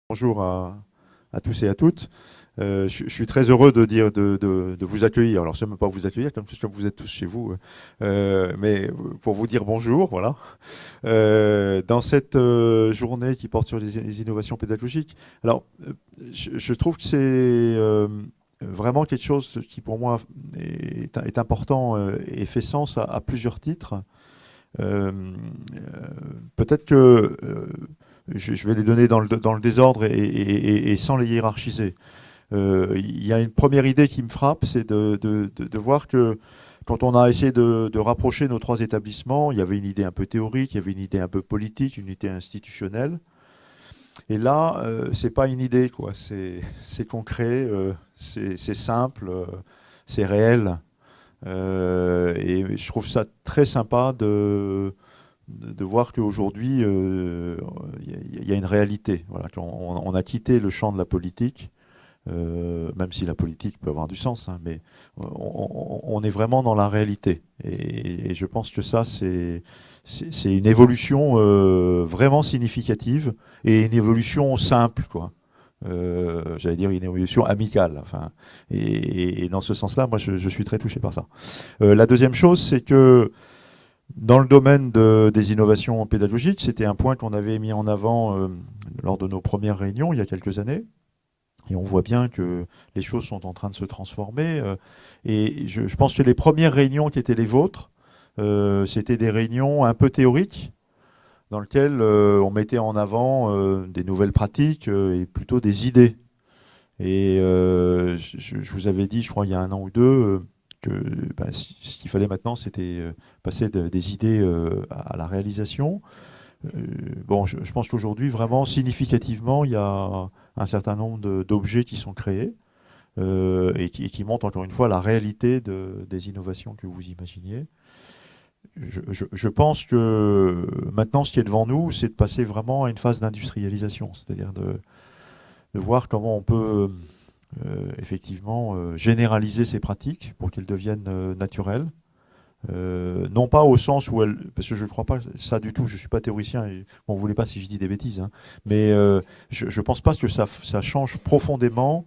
Bonjour à tous et à toutes. Je suis très heureux de vous accueillir. Alors, je ne sais même pas vous accueillir, comme vous êtes tous chez vous, mais pour vous dire bonjour, voilà. Dans cette journée qui porte sur les innovations pédagogiques. Alors, je trouve que c'est vraiment quelque chose qui, pour moi, est important et fait sens à plusieurs titres. Euh, Peut-être que je vais les donner dans le désordre et sans les hiérarchiser. Il y a une première idée qui me frappe, c'est de voir que quand on a essayé de rapprocher nos trois établissements, il y avait une idée un peu théorique, il y avait une idée un peu politique, une idée institutionnelle. Et là, c'est pas une idée, quoi. C'est concret, c'est simple, c'est réel. Et je trouve ça très sympa de voir qu'aujourd'hui, il y a une réalité. Voilà, on a quitté le champ de la politique, même si la politique peut avoir du sens, hein, mais on est vraiment dans la réalité. Et je pense que ça, c'est une évolution vraiment significative et une évolution simple, quoi. J'allais dire une évolution amicale. Enfin, et dans ce sens-là, moi, je suis très touché par ça. La deuxième chose, c'est que dans le domaine des innovations pédagogiques, c'était un point qu'on avait mis en avant lors de nos premières réunions il y a quelques années. Et on voit bien que les choses sont en train de se transformer. Et je pense que les premières réunions qui étaient les vôtres, c'était des réunions un peu théoriques, dans lesquelles on mettait en avant des nouvelles pratiques et plutôt des idées. Et je vous avais dit, je crois, il y a un an ou deux, que ce qu'il fallait maintenant, c'était passer des idées à la réalisation. Bon, je pense qu'aujourd'hui, vraiment, significativement, il y a un certain nombre d'objets qui sont créés et qui montrent encore une fois la réalité des innovations que vous imaginiez. Je pense que maintenant, ce qui est devant nous, c'est de passer vraiment à une phase d'industrialisation, c'est-à-dire de voir comment on peut effectivement généraliser ces pratiques pour qu'elles deviennent naturelles. Non pas au sens où elle, parce que je ne crois pas ça du tout, je ne suis pas théoricien, et on ne voulait pas si je dis des bêtises, hein, mais je ne pense pas que ça change profondément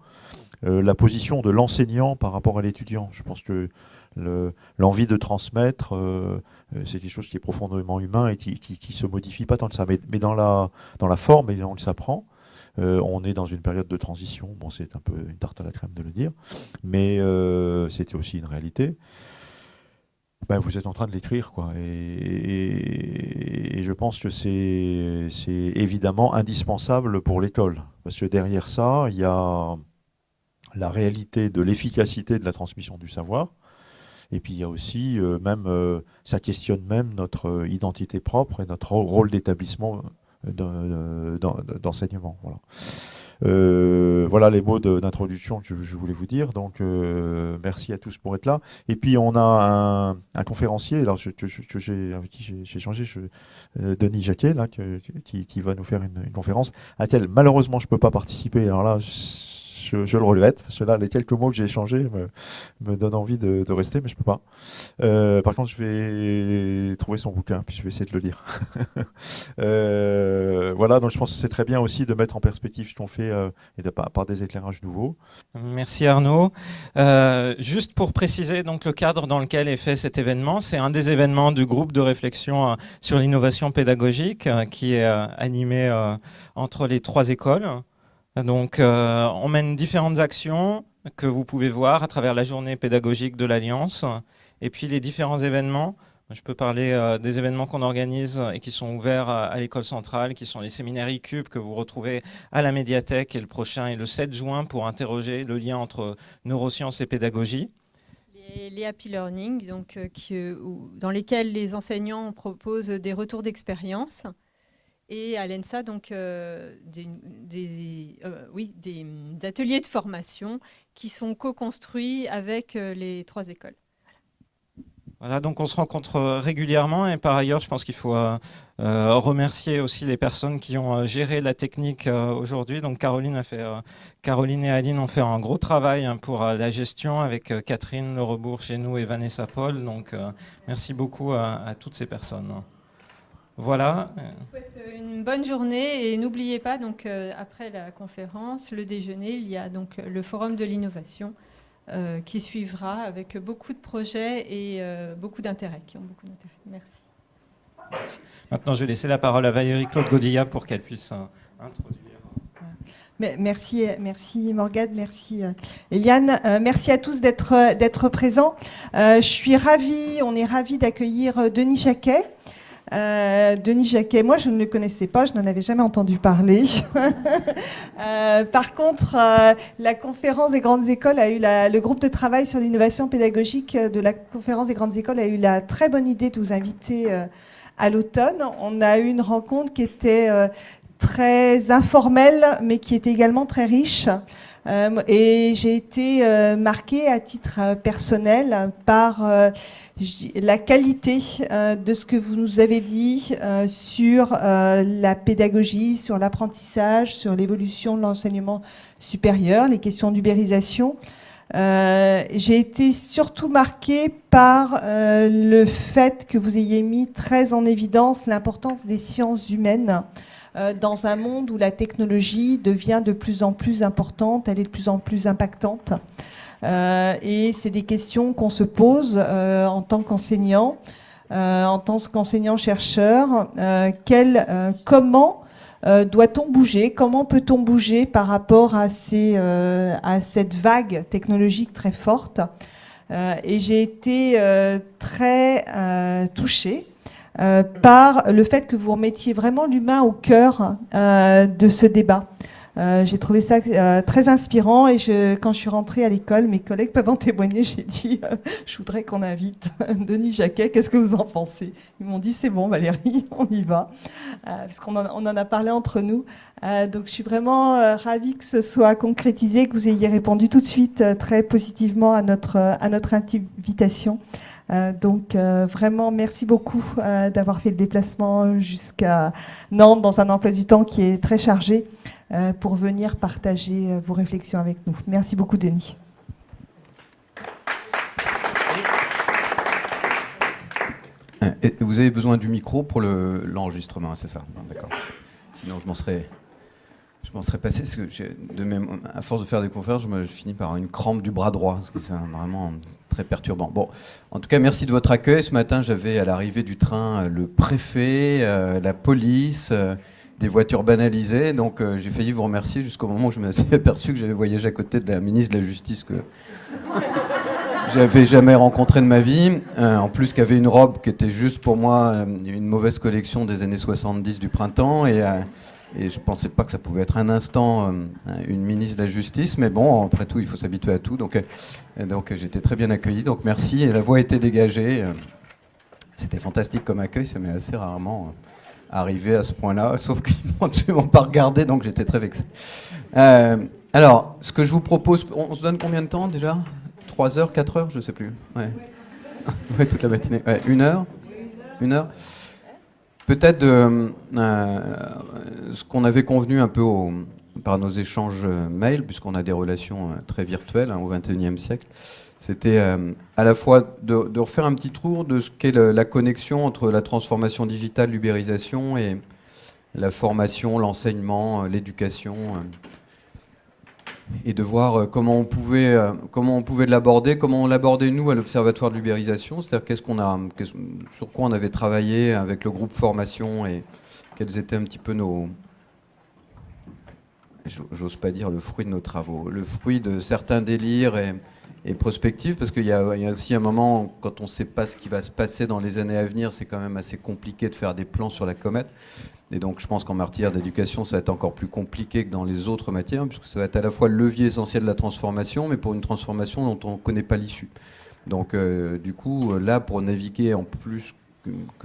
la position de l'enseignant par rapport à l'étudiant. Je pense que l'envie de transmettre, c'est quelque chose qui est profondément humain et qui se modifie pas tant que ça. Mais dans la forme, et on le s'apprend, on est dans une période de transition. Bon, c'est un peu une tarte à la crème de le dire, mais c'était aussi une réalité. Ben, vous êtes en train de l'écrire, quoi. Et je pense que c'est évidemment indispensable pour l'école. Parce que derrière ça, il y a la réalité de l'efficacité de la transmission du savoir. Et puis il y a aussi, ça questionne même notre identité propre et notre rôle d'établissement d'enseignement. Voilà. Voilà les mots d'introduction que je voulais vous dire. Donc, merci à tous pour être là. Et puis, on a un conférencier alors, avec qui j'ai échangé, Denis Jacquet, là, qui va nous faire une conférence à laquelle, malheureusement, je ne peux pas participer. Alors là, je le regrette, parce que là, les quelques mots que j'ai échangés me donnent envie de rester, mais je ne peux pas. Par contre, je vais trouver son bouquin, puis je vais essayer de le lire. Voilà, donc je pense que c'est très bien aussi de mettre en perspective ce qu'on fait et par des éclairages nouveaux. Merci Arnaud. Juste pour préciser donc le cadre dans lequel est fait cet événement, c'est un des événements du groupe de réflexion sur l'innovation pédagogique qui est animé entre les trois écoles. Donc on mène différentes actions que vous pouvez voir à travers la journée pédagogique de l'Alliance et puis les différents événements. Je peux parler des événements qu'on organise et qui sont ouverts à l'école centrale, qui sont les séminaires ICUB que vous retrouvez à la médiathèque, et le prochain est le 7 juin pour interroger le lien entre neurosciences et pédagogie. Les Happy Learning, donc, dans lesquels les enseignants proposent des retours d'expérience. Et à l'ENSA, donc, des ateliers de formation qui sont co-construits avec les trois écoles. Voilà, donc on se rencontre régulièrement et par ailleurs, je pense qu'il faut remercier aussi les personnes qui ont géré la technique aujourd'hui. Donc Caroline et Aline ont fait un gros travail pour la gestion avec Catherine Le Rebourg chez nous et Vanessa Paul. Donc merci beaucoup à toutes ces personnes. Voilà. Je vous souhaite une bonne journée et n'oubliez pas, donc, après la conférence, le déjeuner, il y a donc le forum de l'innovation qui suivra avec beaucoup de projets et beaucoup d'intérêts, qui ont beaucoup d'intérêt. Merci. Merci. Maintenant, je vais laisser la parole à Valérie Claude Godilla pour qu'elle puisse introduire. Merci Morgane, merci Eliane. Merci à tous d'être présents. Je suis ravie, on est ravis d'accueillir Denis Jacquet. Denis Jacquet, moi je ne le connaissais pas, je n'en avais jamais entendu parler. Par contre, la conférence des grandes écoles a eu le groupe de travail sur l'innovation pédagogique de la conférence des grandes écoles a eu la très bonne idée de vous inviter à l'automne. On a eu une rencontre qui était très informelle, mais qui était également très riche. Et j'ai été marquée à titre personnel par la qualité de ce que vous nous avez dit sur la pédagogie, sur l'apprentissage, sur l'évolution de l'enseignement supérieur, les questions d'ubérisation. J'ai été surtout marquée par le fait que vous ayez mis très en évidence l'importance des sciences humaines dans un monde où la technologie devient de plus en plus importante, elle est de plus en plus impactante. Et c'est des questions qu'on se pose en tant qu'enseignant, en tant qu'enseignant-chercheur. Comment doit-on bouger? Comment peut-on bouger par rapport à cette vague technologique très forte? Et j'ai été très touchée par le fait que vous remettiez vraiment l'humain au cœur de ce débat. J'ai trouvé ça très inspirant et quand je suis rentrée à l'école, mes collègues peuvent en témoigner, j'ai dit je voudrais qu'on invite Denis Jacquet, qu'est-ce que vous en pensez? Ils m'ont dit c'est bon Valérie, on y va, parce qu'on en a parlé entre nous. Donc je suis vraiment ravie que ce soit concrétisé, que vous ayez répondu tout de suite très positivement à notre invitation. Donc vraiment merci beaucoup d'avoir fait le déplacement jusqu'à Nantes dans un emploi du temps qui est très chargé pour venir partager vos réflexions avec nous. Merci beaucoup Denis. Et vous avez besoin du micro pour l'enregistrement, c'est ça? D'accord. Sinon je m'en serais passé, parce que à force de faire des conférences, je finis par une crampe du bras droit, parce que c'est vraiment très perturbant. Bon, en tout cas, merci de votre accueil. Ce matin, j'avais à l'arrivée du train le préfet, la police, des voitures banalisées. Donc, j'ai failli vous remercier jusqu'au moment où je me suis aperçu que j'avais voyagé à côté de la ministre de la Justice que j'avais jamais rencontrée de ma vie. En plus, qui avait une robe qui était juste pour moi une mauvaise collection des années 70 du printemps. Et je ne pensais pas que ça pouvait être un instant une ministre de la Justice, mais bon, après tout, il faut s'habituer à tout. Donc j'étais très bien accueilli, donc merci. Et la voix était dégagée. C'était fantastique comme accueil, ça m'est assez rarement arrivé à ce point-là, sauf qu'ils ne m'ont absolument pas regardé, donc j'étais très vexé. Alors, ce que je vous propose, on se donne combien de temps déjà? 3 heures, 4 heures, je ne sais plus. Ouais. Ouais, toute la matinée. Ouais, 1 heure? 1 heure? Peut-être ce qu'on avait convenu un peu par nos échanges mails, puisqu'on a des relations très virtuelles au XXIe siècle, c'était à la fois de refaire un petit tour de ce qu'est la connexion entre la transformation digitale, l'ubérisation et la formation, l'enseignement, l'éducation, et de voir comment on pouvait l'aborder, comment on l'abordait nous à l'Observatoire de l'ubérisation, c'est-à-dire sur quoi on avait travaillé avec le groupe formation et quels étaient un petit peu j'ose pas dire le fruit de nos travaux, le fruit de certains délires et prospectives, parce qu'il y a aussi un moment, quand on ne sait pas ce qui va se passer dans les années à venir, c'est quand même assez compliqué de faire des plans sur la comète. Et donc je pense qu'en matière d'éducation, ça va être encore plus compliqué que dans les autres matières, puisque ça va être à la fois le levier essentiel de la transformation, mais pour une transformation dont on ne connaît pas l'issue. Donc du coup, là, pour naviguer en plus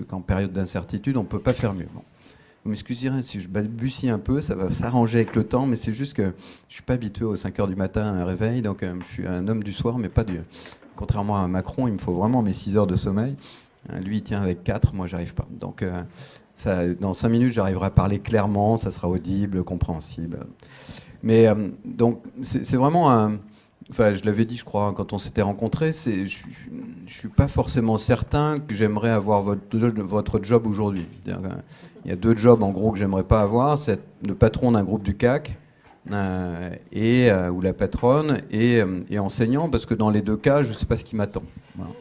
qu'en période d'incertitude, on ne peut pas faire mieux. Bon. Vous m'excuserez si je balbutie un peu, ça va s'arranger avec le temps, mais c'est juste que je ne suis pas habitué aux 5 heures du matin à un réveil, donc je suis un homme du soir, mais pas du... Contrairement à Macron, il me faut vraiment mes 6 heures de sommeil. Lui, il tient avec 4, moi, j'arrive pas. Donc... dans 5 minutes, j'arriverai à parler clairement, ça sera audible, compréhensible. Mais donc, c'est vraiment enfin, je l'avais dit, je crois, quand on s'était rencontrés, je suis pas forcément certain que j'aimerais avoir votre job aujourd'hui. Il y a 2 jobs en gros que j'aimerais pas avoir, c'est être le patron d'un groupe du CAC ou la patronne et enseignant, parce que dans les 2 cas, je sais pas ce qui m'attend. Voilà.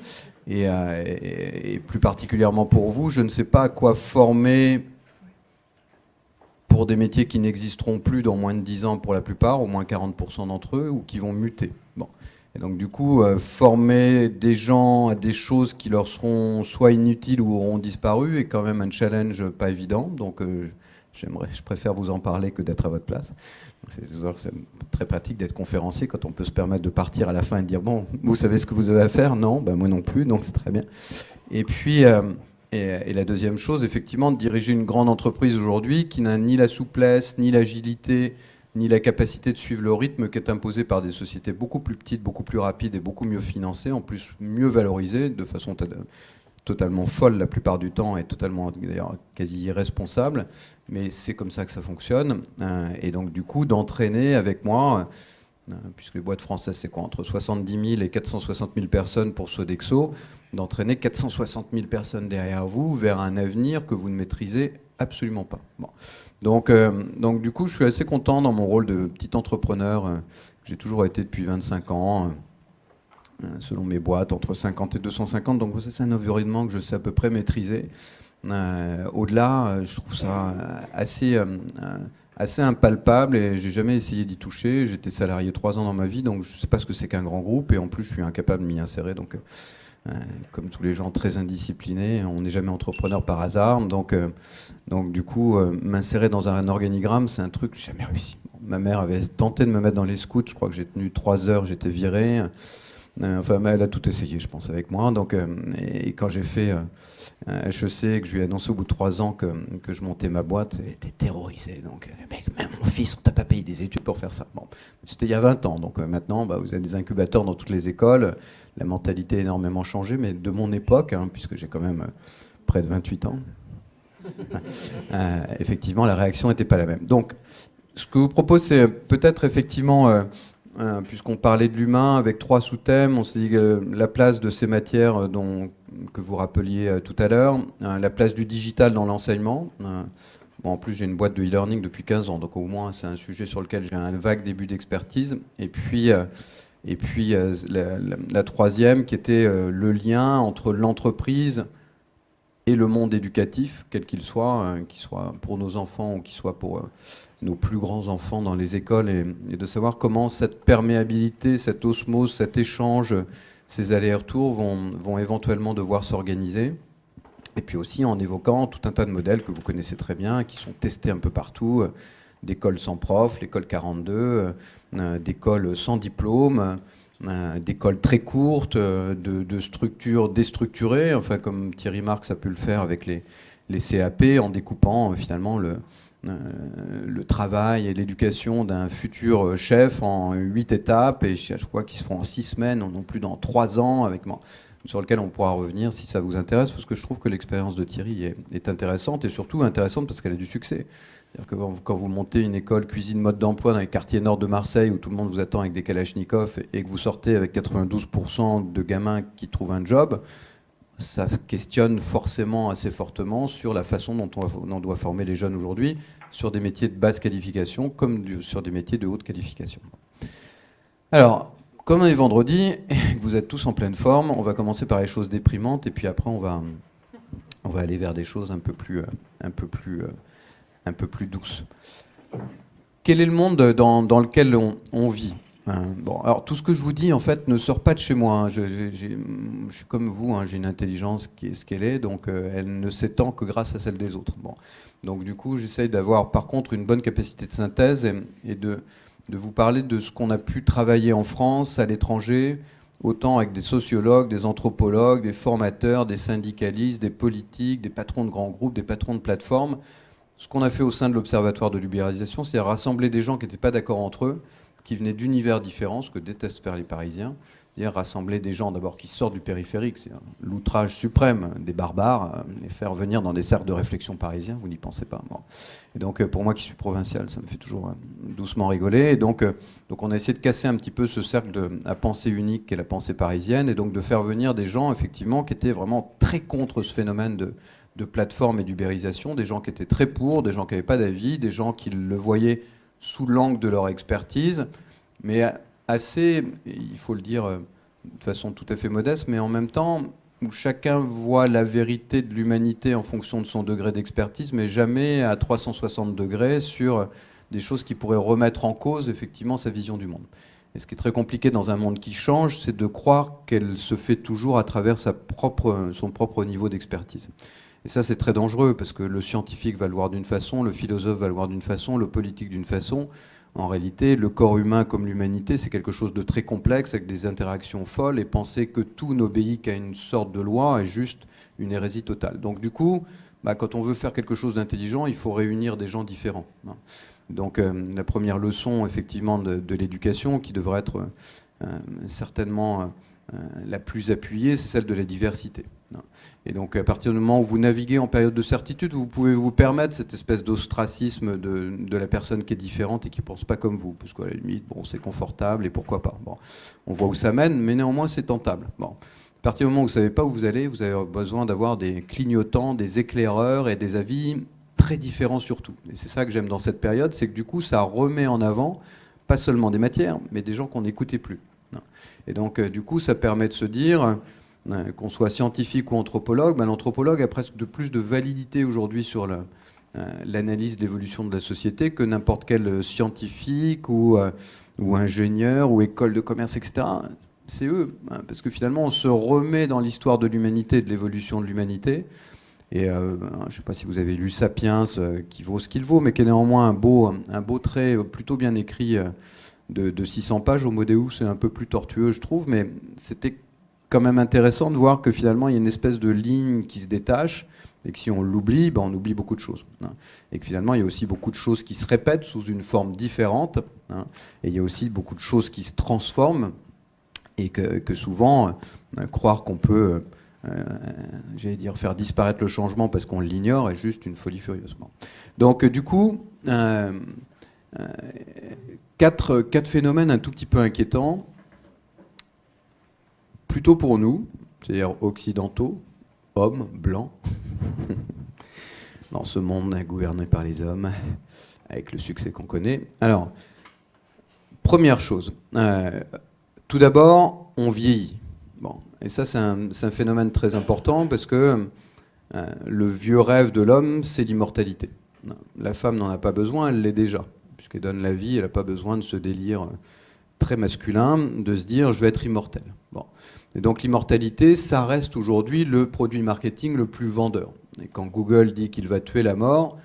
Et plus particulièrement pour vous, je ne sais pas à quoi former pour des métiers qui n'existeront plus dans moins de 10 ans pour la plupart, au moins 40% d'entre eux, ou qui vont muter. Bon. Et donc du coup, former des gens à des choses qui leur seront soit inutiles ou auront disparu est quand même un challenge pas évident. Donc je préfère vous en parler que d'être à votre place. C'est très pratique d'être conférencier quand on peut se permettre de partir à la fin et de dire « Bon, vous savez ce que vous avez à faire ?» Non, ben moi non plus, donc c'est très bien. Et puis, et la deuxième chose, effectivement, de diriger une grande entreprise aujourd'hui qui n'a ni la souplesse, ni l'agilité, ni la capacité de suivre le rythme qui est imposé par des sociétés beaucoup plus petites, beaucoup plus rapides et beaucoup mieux financées, en plus mieux valorisées, de façon totalement folle la plupart du temps et totalement, d'ailleurs, quasi irresponsable, mais c'est comme ça que ça fonctionne. Et donc du coup, d'entraîner avec moi, puisque les boîtes françaises c'est quoi, entre 70 000 et 460 000 personnes pour Sodexo, d'entraîner 460 000 personnes derrière vous vers un avenir que vous ne maîtrisez absolument pas. Bon. Donc du coup, je suis assez content dans mon rôle de petit entrepreneur, que j'ai toujours été depuis 25 ans, selon mes boîtes, entre 50 et 250. Donc ça, c'est un environnement que je sais à peu près maîtriser. Au-delà, je trouve ça assez impalpable et j'ai jamais essayé d'y toucher. J'étais salarié 3 ans dans ma vie, donc je ne sais pas ce que c'est qu'un grand groupe et en plus, je suis incapable de m'y insérer. Donc, comme tous les gens très indisciplinés, on n'est jamais entrepreneur par hasard. Donc du coup, m'insérer dans un organigramme, c'est un truc que j'ai jamais réussi. Ma mère avait tenté de me mettre dans les scouts. Je crois que j'ai tenu 3 heures, j'étais viré. Enfin, elle a tout essayé, je pense, avec moi. Donc, et quand j'ai fait HEC et que je lui ai annoncé au bout de 3 ans que je montais ma boîte, elle était terrorisée. Donc, mec, même mon fils, on t'a pas payé des études pour faire ça. Bon, c'était il y a 20 ans. Donc maintenant, vous avez des incubateurs dans toutes les écoles. La mentalité a énormément changé, mais de mon époque, puisque j'ai quand même près de 28 ans, effectivement, la réaction n'était pas la même. Donc, ce que je vous propose, c'est peut-être effectivement... puisqu'on parlait de l'humain avec 3 sous-thèmes, on s'est dit que la place de ces matières que vous rappeliez tout à l'heure, la place du digital dans l'enseignement. Bon, en plus, j'ai une boîte de e-learning depuis 15 ans, donc au moins c'est un sujet sur lequel j'ai un vague début d'expertise. Et puis la troisième qui était le lien entre l'entreprise et le monde éducatif, quel qu'il soit pour nos enfants ou qu'il soit pour... nos plus grands enfants dans les écoles et de savoir comment cette perméabilité, cette osmose, cet échange, ces allers-retours vont éventuellement devoir s'organiser. Et puis aussi en évoquant tout un tas de modèles que vous connaissez très bien, qui sont testés un peu partout, d'écoles sans prof, l'école 42, d'écoles sans diplôme, d'écoles très courtes, de structures déstructurées, enfin comme Thierry Marx a pu le faire avec les CAP, en découpant finalement le travail et l'éducation d'un futur chef en 8 étapes, et je crois qu'ils se font en 6 semaines, non plus dans 3 ans, sur lequel on pourra revenir si ça vous intéresse, parce que je trouve que l'expérience de Thierry est intéressante, et surtout intéressante parce qu'elle a du succès. C'est-à-dire que quand vous montez une école cuisine mode d'emploi dans les quartiers nord de Marseille, où tout le monde vous attend avec des kalachnikovs, et que vous sortez avec 92% de gamins qui trouvent un job, ça questionne forcément assez fortement sur la façon dont on doit former les jeunes aujourd'hui, sur des métiers de basse qualification comme sur des métiers de haute qualification. Alors, comme on est vendredi, et que vous êtes tous en pleine forme, on va commencer par les choses déprimantes, et puis après on va aller vers des choses un peu plus douces. Quel est le monde dans lequel on vit ? Bon, alors tout ce que je vous dis en fait ne sort pas de chez moi. Je suis comme vous, j'ai une intelligence qui est ce qu'elle est, donc elle ne s'étend que grâce à celle des autres. Bon. Donc du coup, j'essaye d'avoir par contre une bonne capacité de synthèse et de vous parler de ce qu'on a pu travailler en France, à l'étranger, autant avec des sociologues, des anthropologues, des formateurs, des syndicalistes, des politiques, des patrons de grands groupes, des patrons de plateformes. Ce qu'on a fait au sein de l'Observatoire de l'ubérisation, c'est rassembler des gens qui n'étaient pas d'accord entre eux, qui venaient d'univers différents, ce que détestent faire les Parisiens, c'est-à-dire rassembler des gens d'abord qui sortent du périphérique, c'est l'outrage suprême des barbares, les faire venir dans des cercles de réflexion parisiens, vous n'y pensez pas. Bon. Et donc pour moi qui suis provincial, ça me fait toujours doucement rigoler. Et donc on a essayé de casser un petit peu ce cercle à pensée unique qu'est la pensée parisienne, et donc de faire venir des gens effectivement qui étaient vraiment très contre ce phénomène de plateforme et d'ubérisation, des gens qui étaient très pour, des gens qui n'avaient pas d'avis, des gens qui le voyaient sous l'angle de leur expertise, mais assez, il faut le dire de façon tout à fait modeste, mais en même temps où chacun voit la vérité de l'humanité en fonction de son degré d'expertise, mais jamais à 360 degrés sur des choses qui pourraient remettre en cause effectivement sa vision du monde. Et ce qui est très compliqué dans un monde qui change, c'est de croire qu'elle se fait toujours à travers son propre niveau d'expertise. Et ça, c'est très dangereux, parce que le scientifique va le voir d'une façon, le philosophe va le voir d'une façon, le politique d'une façon. En réalité, le corps humain comme l'humanité, c'est quelque chose de très complexe, avec des interactions folles, et penser que tout n'obéit qu'à une sorte de loi est juste une hérésie totale. Donc du coup, quand on veut faire quelque chose d'intelligent, il faut réunir des gens différents. Donc la première leçon, effectivement, de l'éducation, qui devrait être certainement la plus appuyée, c'est celle de la diversité. Et donc, à partir du moment où vous naviguez en période de certitude, vous pouvez vous permettre cette espèce d'ostracisme de la personne qui est différente et qui ne pense pas comme vous. Parce qu'à la limite, bon, c'est confortable et pourquoi pas. Bon, on voit où ça mène, mais néanmoins, c'est tentable. Bon. À partir du moment où vous ne savez pas où vous allez, vous avez besoin d'avoir des clignotants, des éclaireurs et des avis très différents surtout. Et c'est ça que j'aime dans cette période, c'est que du coup, ça remet en avant, pas seulement des matières, mais des gens qu'on n'écoutait plus. Et donc, du coup, ça permet de se dire, qu'on soit scientifique ou anthropologue, l'anthropologue a presque plus de validité aujourd'hui sur l'analyse de l'évolution de la société que n'importe quel scientifique ou ingénieur ou école de commerce, etc. C'est eux, parce que finalement, on se remet dans l'histoire de l'humanité, de l'évolution de l'humanité. Et je ne sais pas si vous avez lu Sapiens, qui vaut ce qu'il vaut, mais qui est néanmoins un beau trait plutôt bien écrit de 600 pages. Homo Deus, c'est un peu plus tortueux, je trouve, mais c'était quand même intéressant de voir que finalement il y a une espèce de ligne qui se détache et que si on l'oublie, on oublie beaucoup de choses. Et que finalement il y a aussi beaucoup de choses qui se répètent sous une forme différente, et il y a aussi beaucoup de choses qui se transforment, et que souvent croire qu'on peut faire disparaître le changement parce qu'on l'ignore est juste une folie furieuse. Donc du coup, quatre phénomènes un tout petit peu inquiétants, plutôt pour nous, c'est-à-dire occidentaux, hommes, blancs, dans ce monde gouverné par les hommes, avec le succès qu'on connaît. Alors, première chose, tout d'abord, on vieillit. Bon, et ça, c'est un phénomène très important, parce que le vieux rêve de l'homme, c'est l'immortalité. La femme n'en a pas besoin, elle l'est déjà. Puisqu'elle donne la vie, elle n'a pas besoin de ce délire très masculin, de se dire « je vais être immortel ». Bon. Et donc l'immortalité, ça reste aujourd'hui le produit marketing le plus vendeur. Et quand Google dit qu'il va tuer la mort,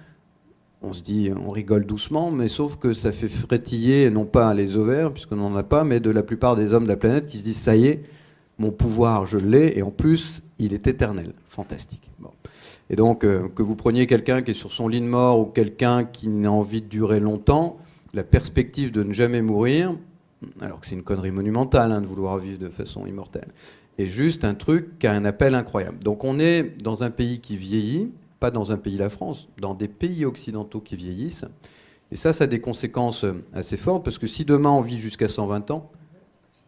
on se dit, on rigole doucement, mais sauf que ça fait frétiller, non pas les ovaires, puisqu'on n'en a pas, mais de la plupart des hommes de la planète qui se disent « ça y est, mon pouvoir, je l'ai, et en plus, il est éternel ». Fantastique. Bon. Et donc, que vous preniez quelqu'un qui est sur son lit de mort ou quelqu'un qui a envie de durer longtemps, la perspective de ne jamais mourir, alors que c'est une connerie monumentale de vouloir vivre de façon immortelle, est juste un truc qui a un appel incroyable. Donc on est dans un pays qui vieillit, pas dans un pays, la France, dans des pays occidentaux qui vieillissent, et ça a des conséquences assez fortes, parce que si demain on vit jusqu'à 120 ans,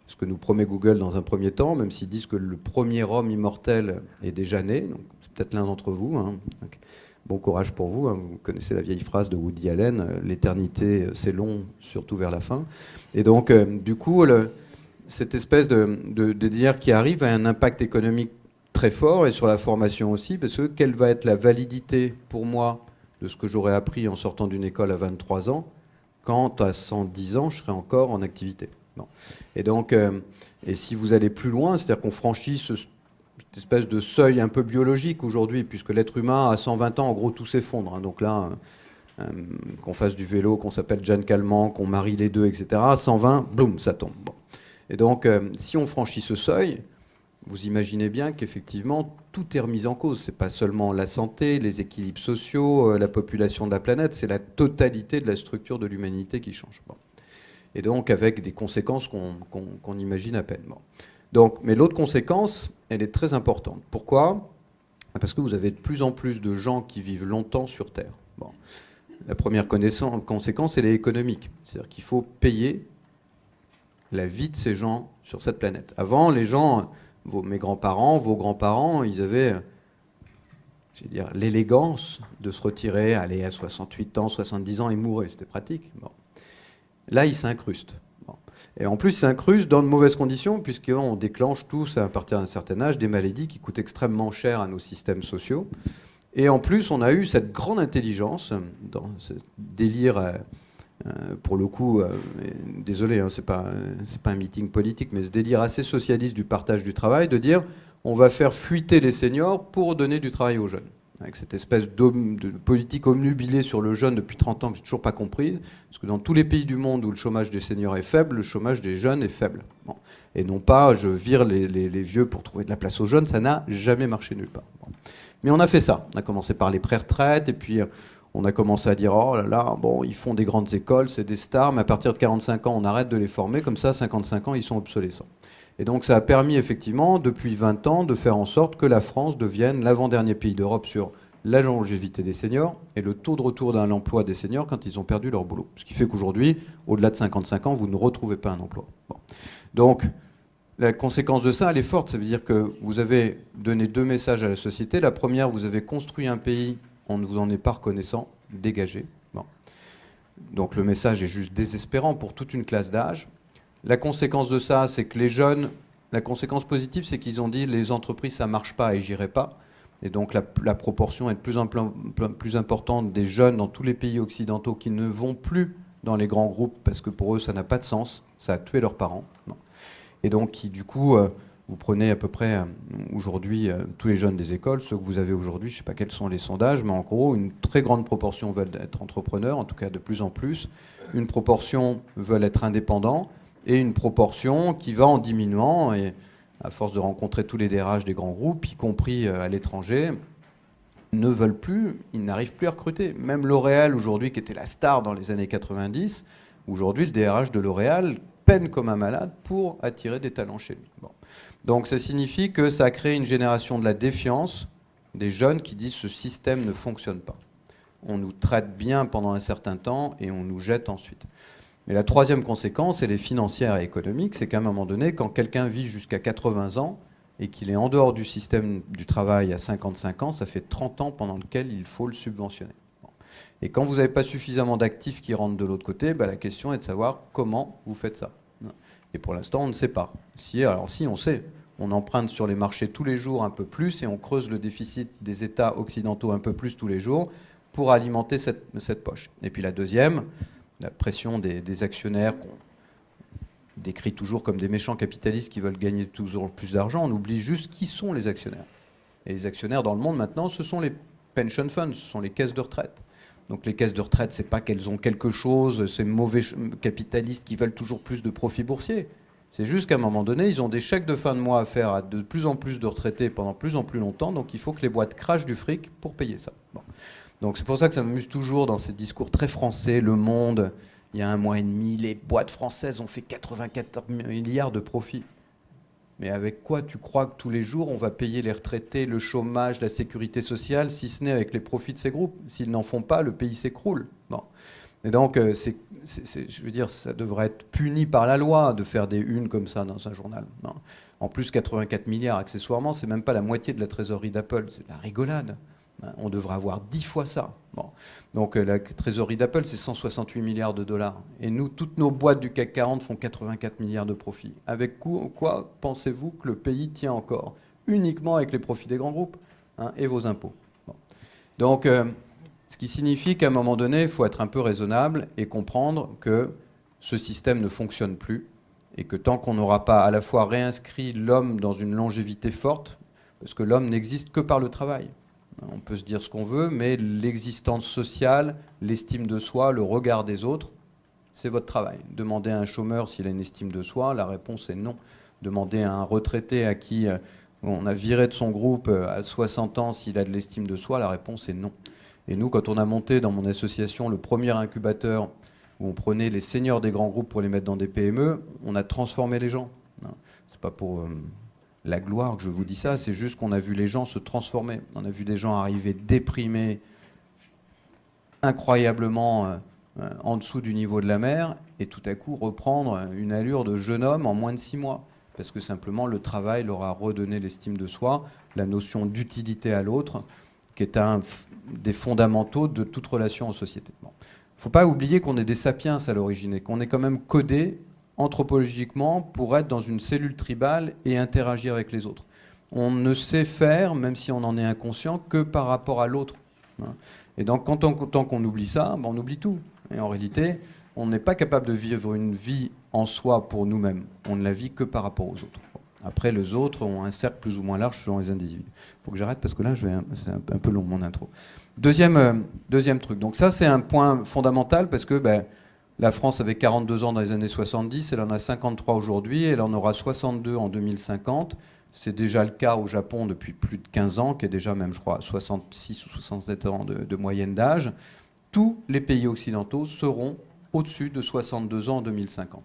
ce que nous promet Google dans un premier temps, même s'ils disent que le premier homme immortel est déjà né, donc c'est peut-être l'un d'entre vous, donc, bon courage pour vous, vous connaissez la vieille phrase de Woody Allen, l'éternité c'est long, surtout vers la fin. Et donc du coup, cette espèce de délire qui arrive a un impact économique très fort, et sur la formation aussi, parce que quelle va être la validité pour moi de ce que j'aurais appris en sortant d'une école à 23 ans, quand à 110 ans je serai encore en activité. Bon. Et donc, et si vous allez plus loin, c'est-à-dire qu'on franchit cette espèce de seuil un peu biologique aujourd'hui, puisque l'être humain à 120 ans, en gros, tout s'effondre. Donc là, qu'on fasse du vélo, qu'on s'appelle Jeanne Calment, qu'on marie les deux, etc., à 120, boum, ça tombe. Bon. Et donc, si on franchit ce seuil, vous imaginez bien qu'effectivement, tout est remis en cause. C'est pas seulement la santé, les équilibres sociaux, la population de la planète, c'est la totalité de la structure de l'humanité qui change. Bon. Et donc avec des conséquences qu'on imagine à peine. Bon. Donc, mais l'autre conséquence, elle est très importante. Pourquoi ? Parce que vous avez de plus en plus de gens qui vivent longtemps sur Terre. Bon. La première conséquence, elle est économique. C'est-à-dire qu'il faut payer la vie de ces gens sur cette planète. Avant, les gens, mes grands-parents, vos grands-parents, ils avaient, je veux dire, l'élégance de se retirer, aller à 68 ans, 70 ans et mourir. C'était pratique. Bon. Là, ils s'incrustent. Bon. Et en plus, ils s'incrustent dans de mauvaises conditions, puisqu'on déclenche tous, à partir d'un certain âge, des maladies qui coûtent extrêmement cher à nos systèmes sociaux. Et en plus, on a eu cette grande intelligence dans ce délire... pour le coup, désolé, hein, c'est pas un meeting politique, mais ce délire assez socialiste du partage du travail, de dire on va faire fuiter les seniors pour donner du travail aux jeunes. Avec cette espèce de politique omnubilée sur le jeune depuis 30 ans que je n'ai toujours pas comprise, parce que dans tous les pays du monde où le chômage des seniors est faible, le chômage des jeunes est faible. Bon. Et non pas je vire les vieux pour trouver de la place aux jeunes, ça n'a jamais marché nulle part. Bon. Mais on a fait ça. On a commencé par les pré-retraites, et puis... on a commencé à dire, oh là là, bon, ils font des grandes écoles, c'est des stars, mais à partir de 45 ans, on arrête de les former, comme ça, à 55 ans, ils sont obsolescents. Et donc ça a permis effectivement, depuis 20 ans, de faire en sorte que la France devienne l'avant-dernier pays d'Europe sur la longévité des seniors et le taux de retour dans l'emploi des seniors quand ils ont perdu leur boulot. Ce qui fait qu'aujourd'hui, au-delà de 55 ans, vous ne retrouvez pas un emploi. Bon. Donc, la conséquence de ça, elle est forte. Ça veut dire que vous avez donné deux messages à la société. La première, vous avez construit un pays... on ne vous en est pas reconnaissant, dégagé. Bon. Donc le message est juste désespérant pour toute une classe d'âge. La conséquence de ça, c'est que les jeunes, la conséquence positive, c'est qu'ils ont dit les entreprises, ça ne marche pas et j'irai pas. Et donc la proportion est de plus importante des jeunes dans tous les pays occidentaux qui ne vont plus dans les grands groupes parce que pour eux, ça n'a pas de sens, ça a tué leurs parents. Bon. Et donc qui, du coup... vous prenez à peu près aujourd'hui tous les jeunes des écoles, ceux que vous avez aujourd'hui, je ne sais pas quels sont les sondages, mais en gros, une très grande proportion veulent être entrepreneurs, en tout cas de plus en plus. Une proportion veulent être indépendants et une proportion qui va en diminuant. Et à force de rencontrer tous les DRH des grands groupes, y compris à l'étranger, ne veulent plus, ils n'arrivent plus à recruter. Même L'Oréal aujourd'hui, qui était la star dans les années 90, aujourd'hui le DRH de L'Oréal peine comme un malade pour attirer des talents chez lui. Bon. Donc ça signifie que ça a créé une génération de la défiance des jeunes qui disent ce système ne fonctionne pas. On nous traite bien pendant un certain temps et on nous jette ensuite. Mais la troisième conséquence, elle est financière et économique, c'est qu'à un moment donné, quand quelqu'un vit jusqu'à 80 ans et qu'il est en dehors du système du travail à 55 ans, ça fait 30 ans pendant lequel il faut le subventionner. Bon. Et quand vous n'avez pas suffisamment d'actifs qui rentrent de l'autre côté, la question est de savoir comment vous faites ça. Et pour l'instant, on ne sait pas. Si, on sait. On emprunte sur les marchés tous les jours un peu plus et on creuse le déficit des États occidentaux un peu plus tous les jours pour alimenter cette poche. Et puis la deuxième, la pression des actionnaires qu'on décrit toujours comme des méchants capitalistes qui veulent gagner toujours plus d'argent. On oublie juste qui sont les actionnaires. Et les actionnaires dans le monde maintenant, ce sont les pension funds, ce sont les caisses de retraite. Donc les caisses de retraite, c'est pas qu'elles ont quelque chose, ces mauvais capitalistes qui veulent toujours plus de profits boursiers. C'est juste qu'à un moment donné, ils ont des chèques de fin de mois à faire à de plus en plus de retraités pendant plus en plus longtemps, donc il faut que les boîtes crachent du fric pour payer ça. Bon. Donc c'est pour ça que ça m'amuse toujours dans ces discours très français, Le Monde, il y a 1 mois et demi, les boîtes françaises ont fait 84 milliards de profits. Mais avec quoi tu crois que tous les jours on va payer les retraités, le chômage, la sécurité sociale, si ce n'est avec les profits de ces groupes? S'ils n'en font pas, le pays s'écroule. Bon. Et donc, je veux dire, ça devrait être puni par la loi de faire des unes comme ça dans un journal. Non. En plus, 84 milliards accessoirement, c'est même pas la moitié de la trésorerie d'Apple, c'est de la rigolade. On devrait avoir 10 fois ça. Bon. Donc la trésorerie d'Apple, c'est 168 milliards de dollars. Et nous, toutes nos boîtes du CAC 40 font 84 milliards de profits. Avec quoi pensez-vous que le pays tient encore? Uniquement avec les profits des grands groupes et vos impôts. Bon. Donc, ce qui signifie qu'à un moment donné, il faut être un peu raisonnable et comprendre que ce système ne fonctionne plus et que tant qu'on n'aura pas à la fois réinscrit l'homme dans une longévité forte, parce que l'homme n'existe que par le travail. On peut se dire ce qu'on veut, mais l'existence sociale, l'estime de soi, le regard des autres, c'est votre travail. Demandez à un chômeur s'il a une estime de soi, la réponse est non. Demandez à un retraité à qui on a viré de son groupe à 60 ans s'il a de l'estime de soi, la réponse est non. Et nous, quand on a monté dans mon association le premier incubateur où on prenait les seniors des grands groupes pour les mettre dans des PME, on a transformé les gens. C'est pas pour la gloire que je vous dis ça, c'est juste qu'on a vu les gens se transformer. On a vu des gens arriver déprimés, incroyablement en dessous du niveau de la mer, et tout à coup reprendre une allure de jeune homme en moins de 6 mois. Parce que simplement le travail leur a redonné l'estime de soi, la notion d'utilité à l'autre, qui est un des fondamentaux de toute relation en société. Bon. Il ne faut pas oublier qu'on est des sapiens à l'origine, et qu'on est quand même codés anthropologiquement pour être dans une cellule tribale et interagir avec les autres. On ne sait faire, même si on en est inconscient, que par rapport à l'autre. Et donc, tant qu'on oublie ça, on oublie tout. Et en réalité, on n'est pas capable de vivre une vie en soi pour nous-mêmes. On ne la vit que par rapport aux autres. Après, les autres ont un cercle plus ou moins large selon les individus. Il faut que j'arrête parce que là, c'est un peu long mon intro. Deuxième truc. Donc ça, c'est un point fondamental parce que la France avait 42 ans dans les années 70, elle en a 53 aujourd'hui, elle en aura 62 en 2050. C'est déjà le cas au Japon depuis plus de 15 ans, qui est déjà même, je crois, 66 ou 67 ans de moyenne d'âge. Tous les pays occidentaux seront au-dessus de 62 ans en 2050.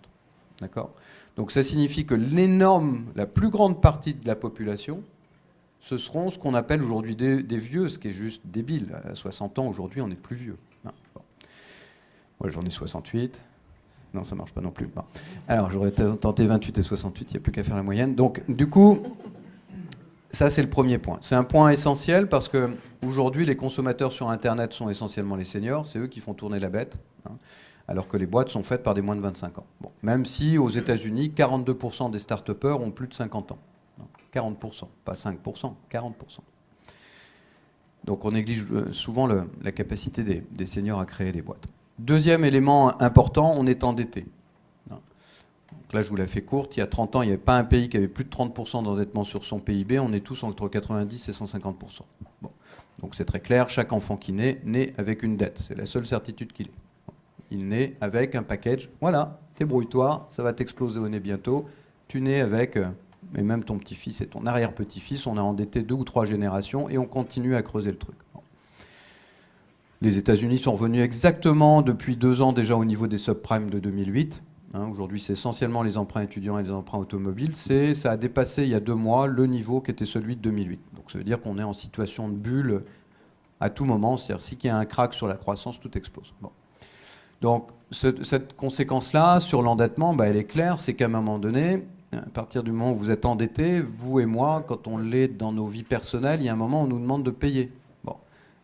D'accord ? Donc ça signifie que la plus grande partie de la population, ce seront ce qu'on appelle aujourd'hui des vieux, ce qui est juste débile. À 60 ans, aujourd'hui, on n'est plus vieux. Non, bon. Moi, j'en ai 68. Non, ça ne marche pas non plus. Bon. Alors, j'aurais tenté 28 et 68, il n'y a plus qu'à faire la moyenne. Donc, du coup, ça, c'est le premier point. C'est un point essentiel parce qu'aujourd'hui, les consommateurs sur Internet sont essentiellement les seniors. C'est eux qui font tourner la bête. Alors que les boîtes sont faites par des moins de 25 ans. Bon. Même si, aux États-Unis, 42% des start-upers ont plus de 50 ans. 40%, pas 5%, 40%. Donc on néglige souvent la capacité des seniors à créer les boîtes. Deuxième élément important, on est endetté. Donc là, je vous la fais courte. Il y a 30 ans, il n'y avait pas un pays qui avait plus de 30% d'endettement sur son PIB. On est tous entre 90 et 150%. Bon. Donc c'est très clair, chaque enfant qui naît avec une dette. C'est la seule certitude qu'il ait. Il naît avec un package. Voilà, débrouille-toi, ça va t'exploser au nez bientôt. Tu nais avec, et même ton petit-fils et ton arrière-petit-fils, on a endetté 2 ou 3 générations et on continue à creuser le truc. Les États-Unis sont revenus exactement depuis 2 ans déjà au niveau des subprimes de 2008. Aujourd'hui, c'est essentiellement les emprunts étudiants et les emprunts automobiles. Ça a dépassé il y a 2 mois le niveau qui était celui de 2008. Donc ça veut dire qu'on est en situation de bulle à tout moment. C'est-à-dire s'il y a un crack sur la croissance, tout explose. Bon. Donc cette conséquence-là sur l'endettement, elle est claire, c'est qu'à un moment donné, à partir du moment où vous êtes endetté, vous et moi, quand on l'est dans nos vies personnelles, il y a un moment où on nous demande de payer. Bon.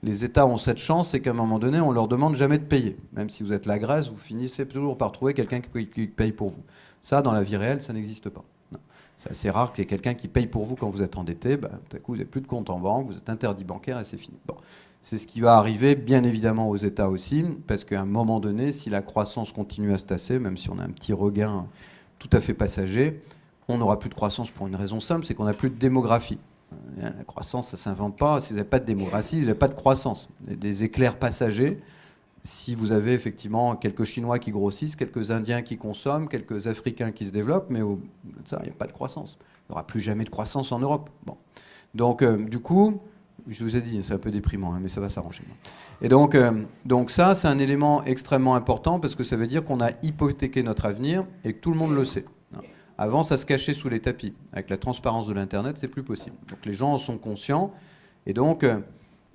Les États ont cette chance, c'est qu'à un moment donné, on leur demande jamais de payer. Même si vous êtes la Grèce, vous finissez toujours par trouver quelqu'un qui paye pour vous. Ça, dans la vie réelle, ça n'existe pas. Non. C'est assez rare qu'il y ait quelqu'un qui paye pour vous quand vous êtes endetté. Tout à coup, vous n'avez plus de compte en banque, vous êtes interdit bancaire et c'est fini. Bon. C'est ce qui va arriver bien évidemment aux États aussi, parce qu'à un moment donné, si la croissance continue à se tasser, même si on a un petit regain tout à fait passager, on n'aura plus de croissance pour une raison simple, c'est qu'on n'a plus de démographie. La croissance, ça ne s'invente pas. Si vous n'avez pas de démographie, vous n'avez pas de croissance. Des éclairs passagers, si vous avez effectivement quelques Chinois qui grossissent, quelques Indiens qui consomment, quelques Africains qui se développent, mais ça, il n'y a pas de croissance. Il n'y aura plus jamais de croissance en Europe. Bon. Donc, du coup... Je vous ai dit, c'est un peu déprimant, mais ça va s'arranger. Et donc ça, c'est un élément extrêmement important parce que ça veut dire qu'on a hypothéqué notre avenir et que tout le monde le sait. Avant, ça se cachait sous les tapis. Avec la transparence de l'Internet, c'est plus possible. Donc les gens en sont conscients. Et donc,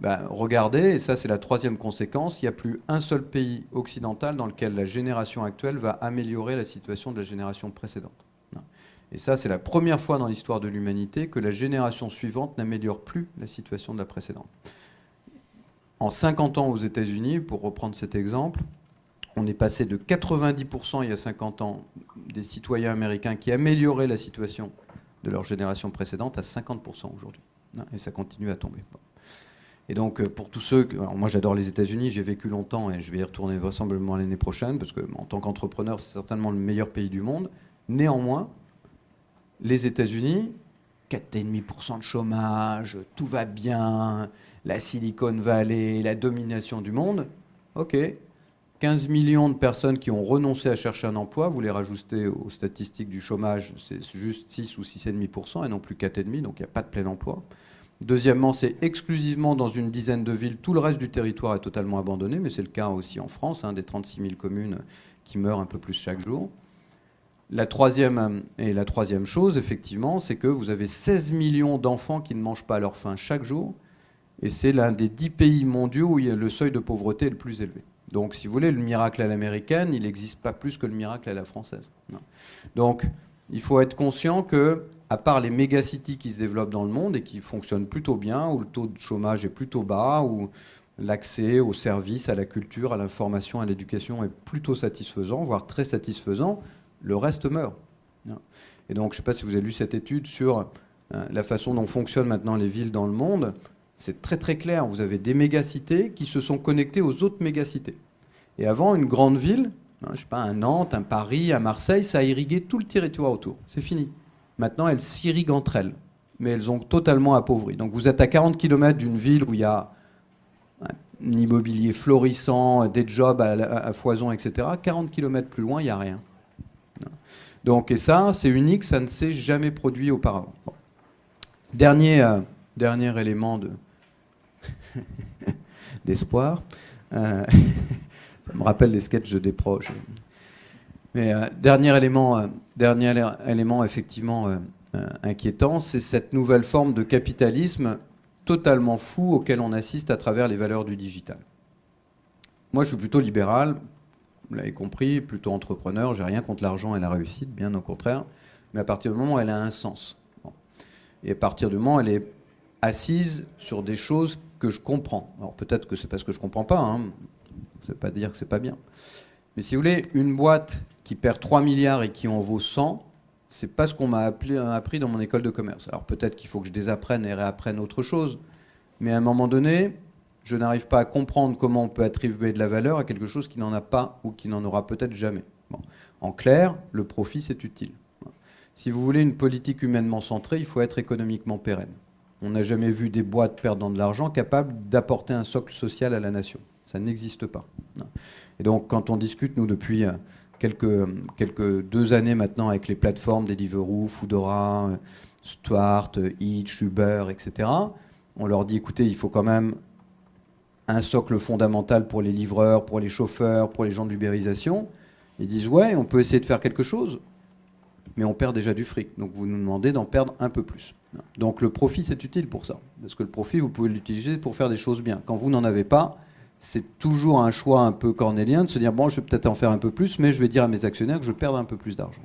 regardez, et ça c'est la troisième conséquence, il n'y a plus un seul pays occidental dans lequel la génération actuelle va améliorer la situation de la génération précédente. Et ça, c'est la première fois dans l'histoire de l'humanité que la génération suivante n'améliore plus la situation de la précédente. En 50 ans aux États-Unis, pour reprendre cet exemple, on est passé de 90% il y a 50 ans des citoyens américains qui amélioraient la situation de leur génération précédente à 50% aujourd'hui. Et ça continue à tomber. Et donc, pour tous ceux... Alors moi, j'adore les États-Unis, j'ai vécu longtemps et je vais y retourner vraisemblablement l'année prochaine parce que, en tant qu'entrepreneur, c'est certainement le meilleur pays du monde. Néanmoins, les États-Unis, 4,5% de chômage, tout va bien, la Silicon Valley, la domination du monde. Ok, 15 millions de personnes qui ont renoncé à chercher un emploi, vous les rajoutez aux statistiques du chômage, c'est juste 6 ou 6,5% et non plus 4,5%, donc il n'y a pas de plein emploi. Deuxièmement, c'est exclusivement dans une dizaine de villes. Tout le reste du territoire est totalement abandonné, mais c'est le cas aussi en France, des 36 000 communes qui meurent un peu plus chaque jour. La troisième chose, effectivement, c'est que vous avez 16 millions d'enfants qui ne mangent pas à leur faim chaque jour, et c'est l'un des 10 pays mondiaux où le seuil de pauvreté est le plus élevé. Donc, si vous voulez, le miracle à l'américaine, il n'existe pas plus que le miracle à la française. Non. Donc, il faut être conscient que, à part les mégacities qui se développent dans le monde et qui fonctionnent plutôt bien, où le taux de chômage est plutôt bas, où l'accès aux services, à la culture, à l'information, à l'éducation est plutôt satisfaisant, voire très satisfaisant, le reste meurt. Et donc, je ne sais pas si vous avez lu cette étude sur la façon dont fonctionnent maintenant les villes dans le monde. C'est très très clair. Vous avez des mégacités qui se sont connectées aux autres mégacités. Et avant, une grande ville, je ne sais pas, un Nantes, un Paris, un Marseille, ça a irrigué tout le territoire autour. C'est fini. Maintenant, elles s'irriguent entre elles. Mais elles ont totalement appauvri. Donc, vous êtes à 40 km d'une ville où il y a un immobilier florissant, des jobs à foison, etc. 40 km plus loin, il n'y a rien. Donc, et ça, c'est unique, ça ne s'est jamais produit auparavant. Bon. Dernier élément d'espoir. Ça me rappelle les sketchs des proches. Mais dernier élément effectivement inquiétant, c'est cette nouvelle forme de capitalisme totalement fou auquel on assiste à travers les valeurs du digital. Moi, je suis plutôt libéral. Vous l'avez compris, plutôt entrepreneur, j'ai rien contre l'argent et la réussite, bien au contraire, mais à partir du moment où elle a un sens. Bon. Et à partir du moment où elle est assise sur des choses que je comprends. Alors peut-être que c'est parce que je comprends pas, ça ne veut pas dire que c'est pas bien. Mais si vous voulez, une boîte qui perd 3 milliards et qui en vaut 100, c'est pas ce qu'on m'a appris dans mon école de commerce. Alors peut-être qu'il faut que je désapprenne et réapprenne autre chose, mais à un moment donné, je n'arrive pas à comprendre comment on peut attribuer de la valeur à quelque chose qui n'en a pas ou qui n'en aura peut-être jamais. Bon. En clair, le profit, c'est utile. Si vous voulez une politique humainement centrée, il faut être économiquement pérenne. On n'a jamais vu des boîtes perdant de l'argent capables d'apporter un socle social à la nation. Ça n'existe pas. Et donc, quand on discute, nous, depuis quelques 2 années maintenant, avec les plateformes Deliveroo, Foodora, Stuart, Hitch, Uber, etc., on leur dit, écoutez, il faut quand même un socle fondamental pour les livreurs, pour les chauffeurs, pour les gens de l'ubérisation. Ils disent, ouais, on peut essayer de faire quelque chose, mais on perd déjà du fric. Donc vous nous demandez d'en perdre un peu plus. Donc le profit, c'est utile pour ça. Parce que le profit, vous pouvez l'utiliser pour faire des choses bien. Quand vous n'en avez pas, c'est toujours un choix un peu cornélien de se dire, bon, je vais peut-être en faire un peu plus, mais je vais dire à mes actionnaires que je perds un peu plus d'argent.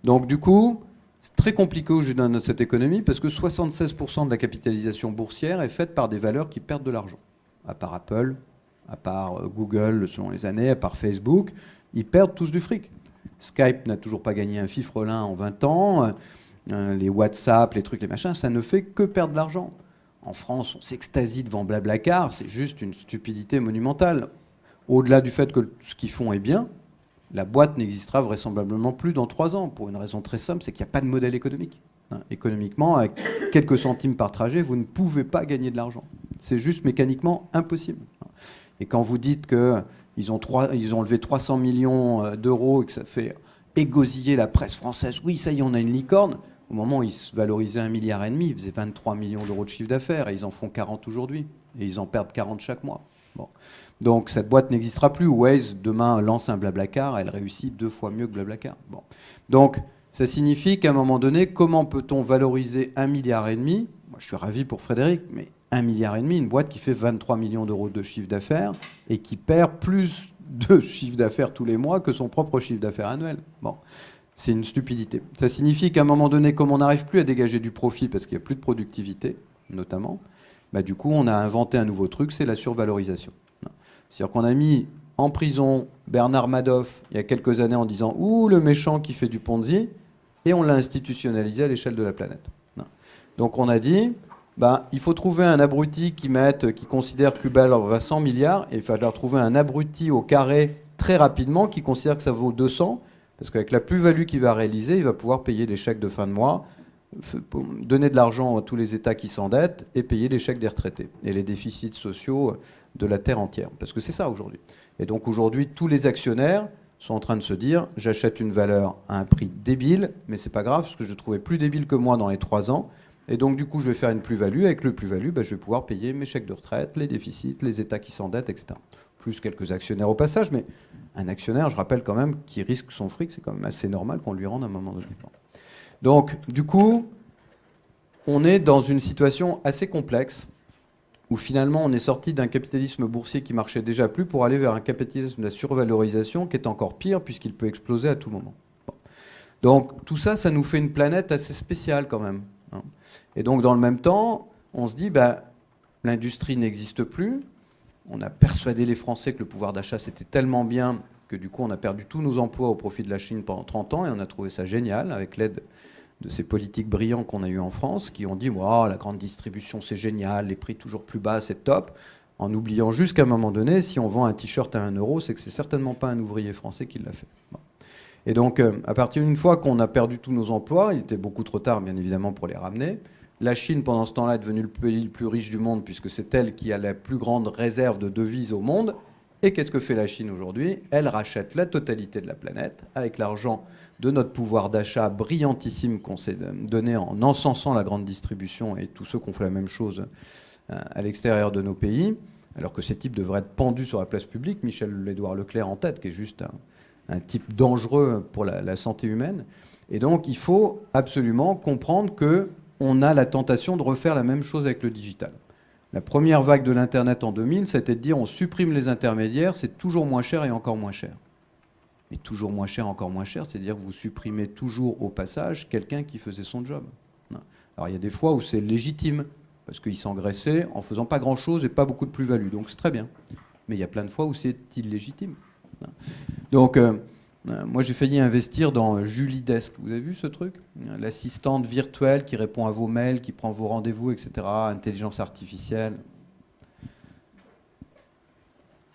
Donc du coup, c'est très compliqué aujourd'hui dans cette économie, parce que 76% de la capitalisation boursière est faite par des valeurs qui perdent de l'argent. À part Apple, à part Google selon les années, à part Facebook, ils perdent tous du fric. Skype n'a toujours pas gagné un fifrelin en 20 ans, les WhatsApp, les trucs, les machins, ça ne fait que perdre de l'argent. En France, on s'extasie devant Blablacar, c'est juste une stupidité monumentale. Au-delà du fait que ce qu'ils font est bien, la boîte n'existera vraisemblablement plus dans 3 ans, pour une raison très simple, c'est qu'il n'y a pas de modèle économique. Économiquement, avec quelques centimes par trajet, vous ne pouvez pas gagner de l'argent. C'est juste mécaniquement impossible. Et quand vous dites qu'ils ont levé 300 millions d'euros et que ça fait égosiller la presse française, oui, ça y est, on a une licorne. Au moment où ils se valorisaient 1,5 milliard, ils faisaient 23 millions d'euros de chiffre d'affaires et ils en font 40 aujourd'hui. Et ils en perdent 40 chaque mois. Bon. Donc cette boîte n'existera plus. Waze, demain, lance un Blablacar, elle réussit 2 fois mieux que Blablacar. Bon. Donc ça signifie qu'à un moment donné, comment peut-on valoriser 1,5 milliard ? Moi, je suis ravi pour Frédéric, mais 1,5 milliard, une boîte qui fait 23 millions d'euros de chiffre d'affaires et qui perd plus de chiffre d'affaires tous les mois que son propre chiffre d'affaires annuel. Bon, c'est une stupidité. Ça signifie qu'à un moment donné, comme on n'arrive plus à dégager du profit parce qu'il n'y a plus de productivité, notamment, bah, du coup, on a inventé un nouveau truc, c'est la survalorisation. C'est-à-dire qu'on a mis en prison Bernard Madoff il y a quelques années en disant « Ouh, le méchant qui fait du Ponzi », et on l'a institutionnalisé à l'échelle de la planète. Donc on a dit, bah, il faut trouver un abruti qui considère qu'Uber va 100 milliards, et il va leur trouver un abruti au carré très rapidement qui considère que ça vaut 200, parce qu'avec la plus-value qu'il va réaliser, il va pouvoir payer les chèques de fin de mois, donner de l'argent à tous les États qui s'endettent et payer les chèques des retraités et les déficits sociaux de la terre entière. Parce que c'est ça aujourd'hui. Et donc aujourd'hui, tous les actionnaires sont en train de se dire, j'achète une valeur à un prix débile, mais c'est pas grave, parce que je le trouvais plus débile que moi dans les 3 ans, Et donc, du coup, je vais faire une plus-value. Avec le plus-value, je vais pouvoir payer mes chèques de retraite, les déficits, les États qui s'endettent, etc. Plus quelques actionnaires au passage, mais un actionnaire, je rappelle quand même, qui risque son fric, c'est quand même assez normal qu'on lui rende à un moment donné. Donc, du coup, on est dans une situation assez complexe où finalement on est sorti d'un capitalisme boursier qui marchait déjà plus pour aller vers un capitalisme de la survalorisation qui est encore pire puisqu'il peut exploser à tout moment. Bon. Donc tout ça, ça nous fait une planète assez spéciale quand même. Hein. Et donc dans le même temps, on se dit, l'industrie n'existe plus. On a persuadé les Français que le pouvoir d'achat c'était tellement bien que du coup on a perdu tous nos emplois au profit de la Chine pendant 30 ans et on a trouvé ça génial avec l'aide de ces politiques brillants qu'on a eu en France, qui ont dit wow, la grande distribution c'est génial, les prix toujours plus bas c'est top, en oubliant juste qu'à un moment donné, si on vend un t-shirt à 1 euro, c'est que c'est certainement pas un ouvrier français qui l'a fait. Bon. Et donc à partir d'une fois qu'on a perdu tous nos emplois, il était beaucoup trop tard bien évidemment pour les ramener. La Chine pendant ce temps-là est devenue le pays le plus riche du monde puisque c'est elle qui a la plus grande réserve de devises au monde. Et qu'est-ce que fait la Chine aujourd'hui? Elle rachète la totalité de la planète avec l'argent de notre pouvoir d'achat brillantissime qu'on s'est donné en encensant la grande distribution et tous ceux qui ont fait la même chose à l'extérieur de nos pays, alors que ces types devraient être pendus sur la place publique, Michel-Édouard Leclerc en tête, qui est juste un type dangereux pour la santé humaine. Et donc il faut absolument comprendre qu'on a la tentation de refaire la même chose avec le digital. La première vague de l'Internet en 2000, c'était de dire on supprime les intermédiaires, c'est toujours moins cher et encore moins cher. Mais toujours moins cher, encore moins cher, c'est-à-dire que vous supprimez toujours au passage quelqu'un qui faisait son job. Alors il y a des fois où c'est légitime, parce qu'il s'engraissait en faisant pas grand-chose et pas beaucoup de plus-value, donc c'est très bien. Mais il y a plein de fois où c'est illégitime. Donc moi j'ai failli investir dans Julie Desk. Vous avez vu ce truc? L'assistante virtuelle qui répond à vos mails, qui prend vos rendez-vous, etc. Intelligence artificielle.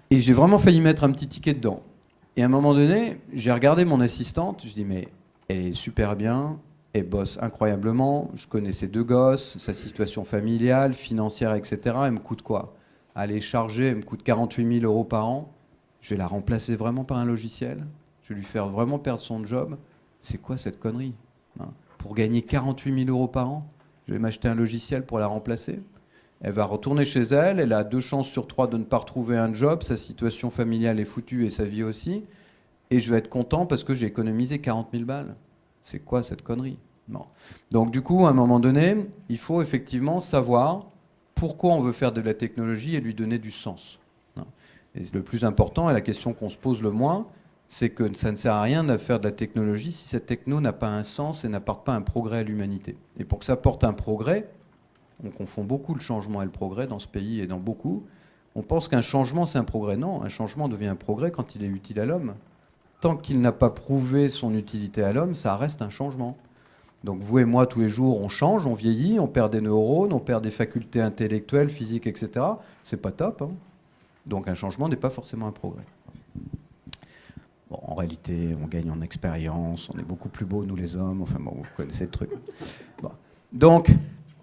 Et j'ai vraiment failli mettre un petit ticket dedans. Et à un moment donné, j'ai regardé mon assistante, je dis mais elle est super bien, elle bosse incroyablement, je connais ses 2 gosses, sa situation familiale, financière, etc. Elle me coûte quoi? Elle est chargée, elle me coûte 48 000 euros par an. Je vais la remplacer vraiment par un logiciel? Je vais lui faire vraiment perdre son job? C'est quoi cette connerie? Pour gagner 48 000 euros par an, je vais m'acheter un logiciel pour la remplacer? Elle va retourner chez elle, elle a 2 chances sur 3 de ne pas retrouver un job, sa situation familiale est foutue et sa vie aussi, et je vais être content parce que j'ai économisé 40 000 balles. C'est quoi cette connerie? Non. Donc du coup, à un moment donné, il faut effectivement savoir pourquoi on veut faire de la technologie et lui donner du sens. Et le plus important, et la question qu'on se pose le moins, c'est que ça ne sert à rien de faire de la technologie si cette techno n'a pas un sens et n'apporte pas un progrès à l'humanité. Et pour que ça apporte un progrès, on confond beaucoup le changement et le progrès dans ce pays et dans beaucoup. On pense qu'un changement, c'est un progrès. Non, un changement devient un progrès quand il est utile à l'homme. Tant qu'il n'a pas prouvé son utilité à l'homme, ça reste un changement. Donc vous et moi, tous les jours, on change, on vieillit, on perd des neurones, on perd des facultés intellectuelles, physiques, etc. C'est pas top. Hein. Donc un changement n'est pas forcément un progrès. Bon, en réalité, on gagne en expérience, on est beaucoup plus beaux, nous les hommes. Enfin bon, vous connaissez le truc. Bon. Donc,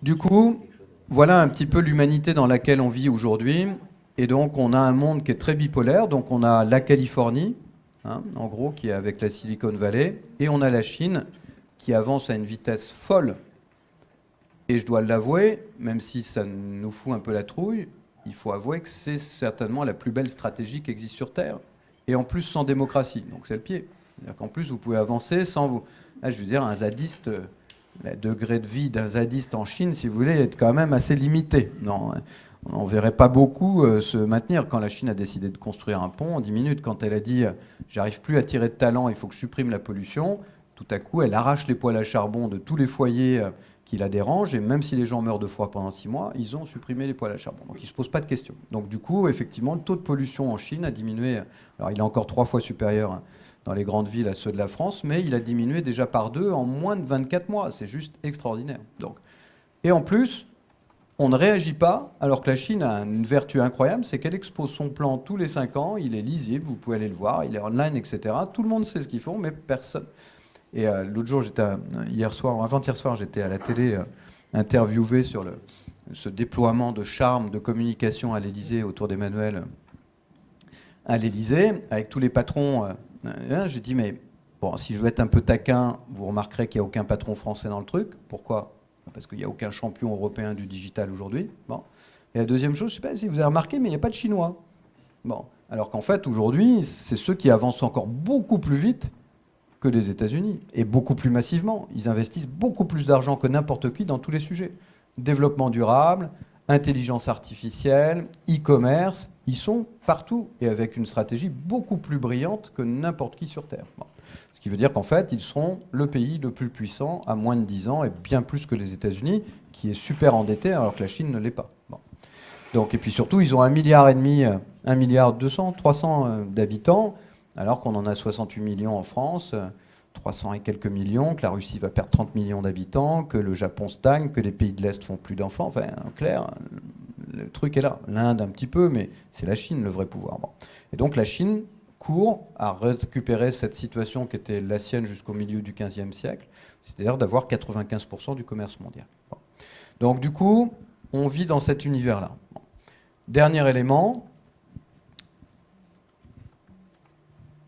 du coup, voilà un petit peu l'humanité dans laquelle on vit aujourd'hui. Et donc, on a un monde qui est très bipolaire. Donc, on a la Californie, en gros, qui est avec la Silicon Valley. Et on a la Chine, qui avance à une vitesse folle. Et je dois l'avouer, même si ça nous fout un peu la trouille, il faut avouer que c'est certainement la plus belle stratégie qui existe sur Terre. Et en plus, sans démocratie. Donc, c'est le pied. C'est-à-dire qu'en plus, vous pouvez avancer sans vous... Là, je veux dire, un zadiste... Le degré de vie d'un zadiste en Chine, si vous voulez, est quand même assez limité. Non, on ne verrait pas beaucoup se maintenir. Quand la Chine a décidé de construire un pont en 10 minutes, quand elle a dit « j'arrive plus à tirer de talent, il faut que je supprime la pollution », tout à coup, elle arrache les poêles à charbon de tous les foyers qui la dérangent, et même si les gens meurent de froid pendant 6 mois, ils ont supprimé les poêles à charbon. Donc ils ne se posent pas de questions. Donc du coup, effectivement, le taux de pollution en Chine a diminué. Alors il est encore 3 fois supérieur dans les grandes villes à ceux de la France, mais il a diminué déjà par 2 en moins de 24 mois. C'est juste extraordinaire. Donc. Et en plus, on ne réagit pas, alors que la Chine a une vertu incroyable, c'est qu'elle expose son plan tous les 5 ans, il est lisible, vous pouvez aller le voir, il est online, etc. Tout le monde sait ce qu'ils font, mais personne. Et l'autre jour, avant-hier soir, j'étais à la télé interviewé sur ce déploiement de charme, de communication à l'Élysée, autour d'Emmanuel à l'Élysée, avec tous les patrons... J'ai dit, mais bon, si je veux être un peu taquin, vous remarquerez qu'il n'y a aucun patron français dans le truc. Pourquoi? parce qu'il n'y a aucun champion européen du digital aujourd'hui. Bon. Et la deuxième chose, je ne sais pas si vous avez remarqué, mais il n'y a pas de Chinois. Bon. Alors qu'en fait, aujourd'hui, c'est ceux qui avancent encore beaucoup plus vite que les États-Unis, et beaucoup plus massivement. Ils investissent beaucoup plus d'argent que n'importe qui dans tous les sujets. Développement durable, intelligence artificielle, e-commerce, ils sont partout, et avec une stratégie beaucoup plus brillante que n'importe qui sur Terre. Bon. Ce qui veut dire qu'en fait, ils seront le pays le plus puissant à moins de 10 ans, et bien plus que les États-Unis, qui est super endetté, alors que la Chine ne l'est pas. Bon. Donc, et puis surtout, ils ont 1,5 milliard, 1 milliard 200, 300 d'habitants, alors qu'on en a 68 millions en France, 300 et quelques millions, que la Russie va perdre 30 millions d'habitants, que le Japon stagne, que les pays de l'Est font plus d'enfants. Enfin, en clair, le truc est là. L'Inde un petit peu, mais c'est la Chine le vrai pouvoir. Bon. Et donc la Chine court à récupérer cette situation qui était la sienne jusqu'au milieu du XVe siècle, c'est-à-dire d'avoir 95% du commerce mondial. Bon. Donc du coup, on vit dans cet univers-là. Bon. Dernier élément,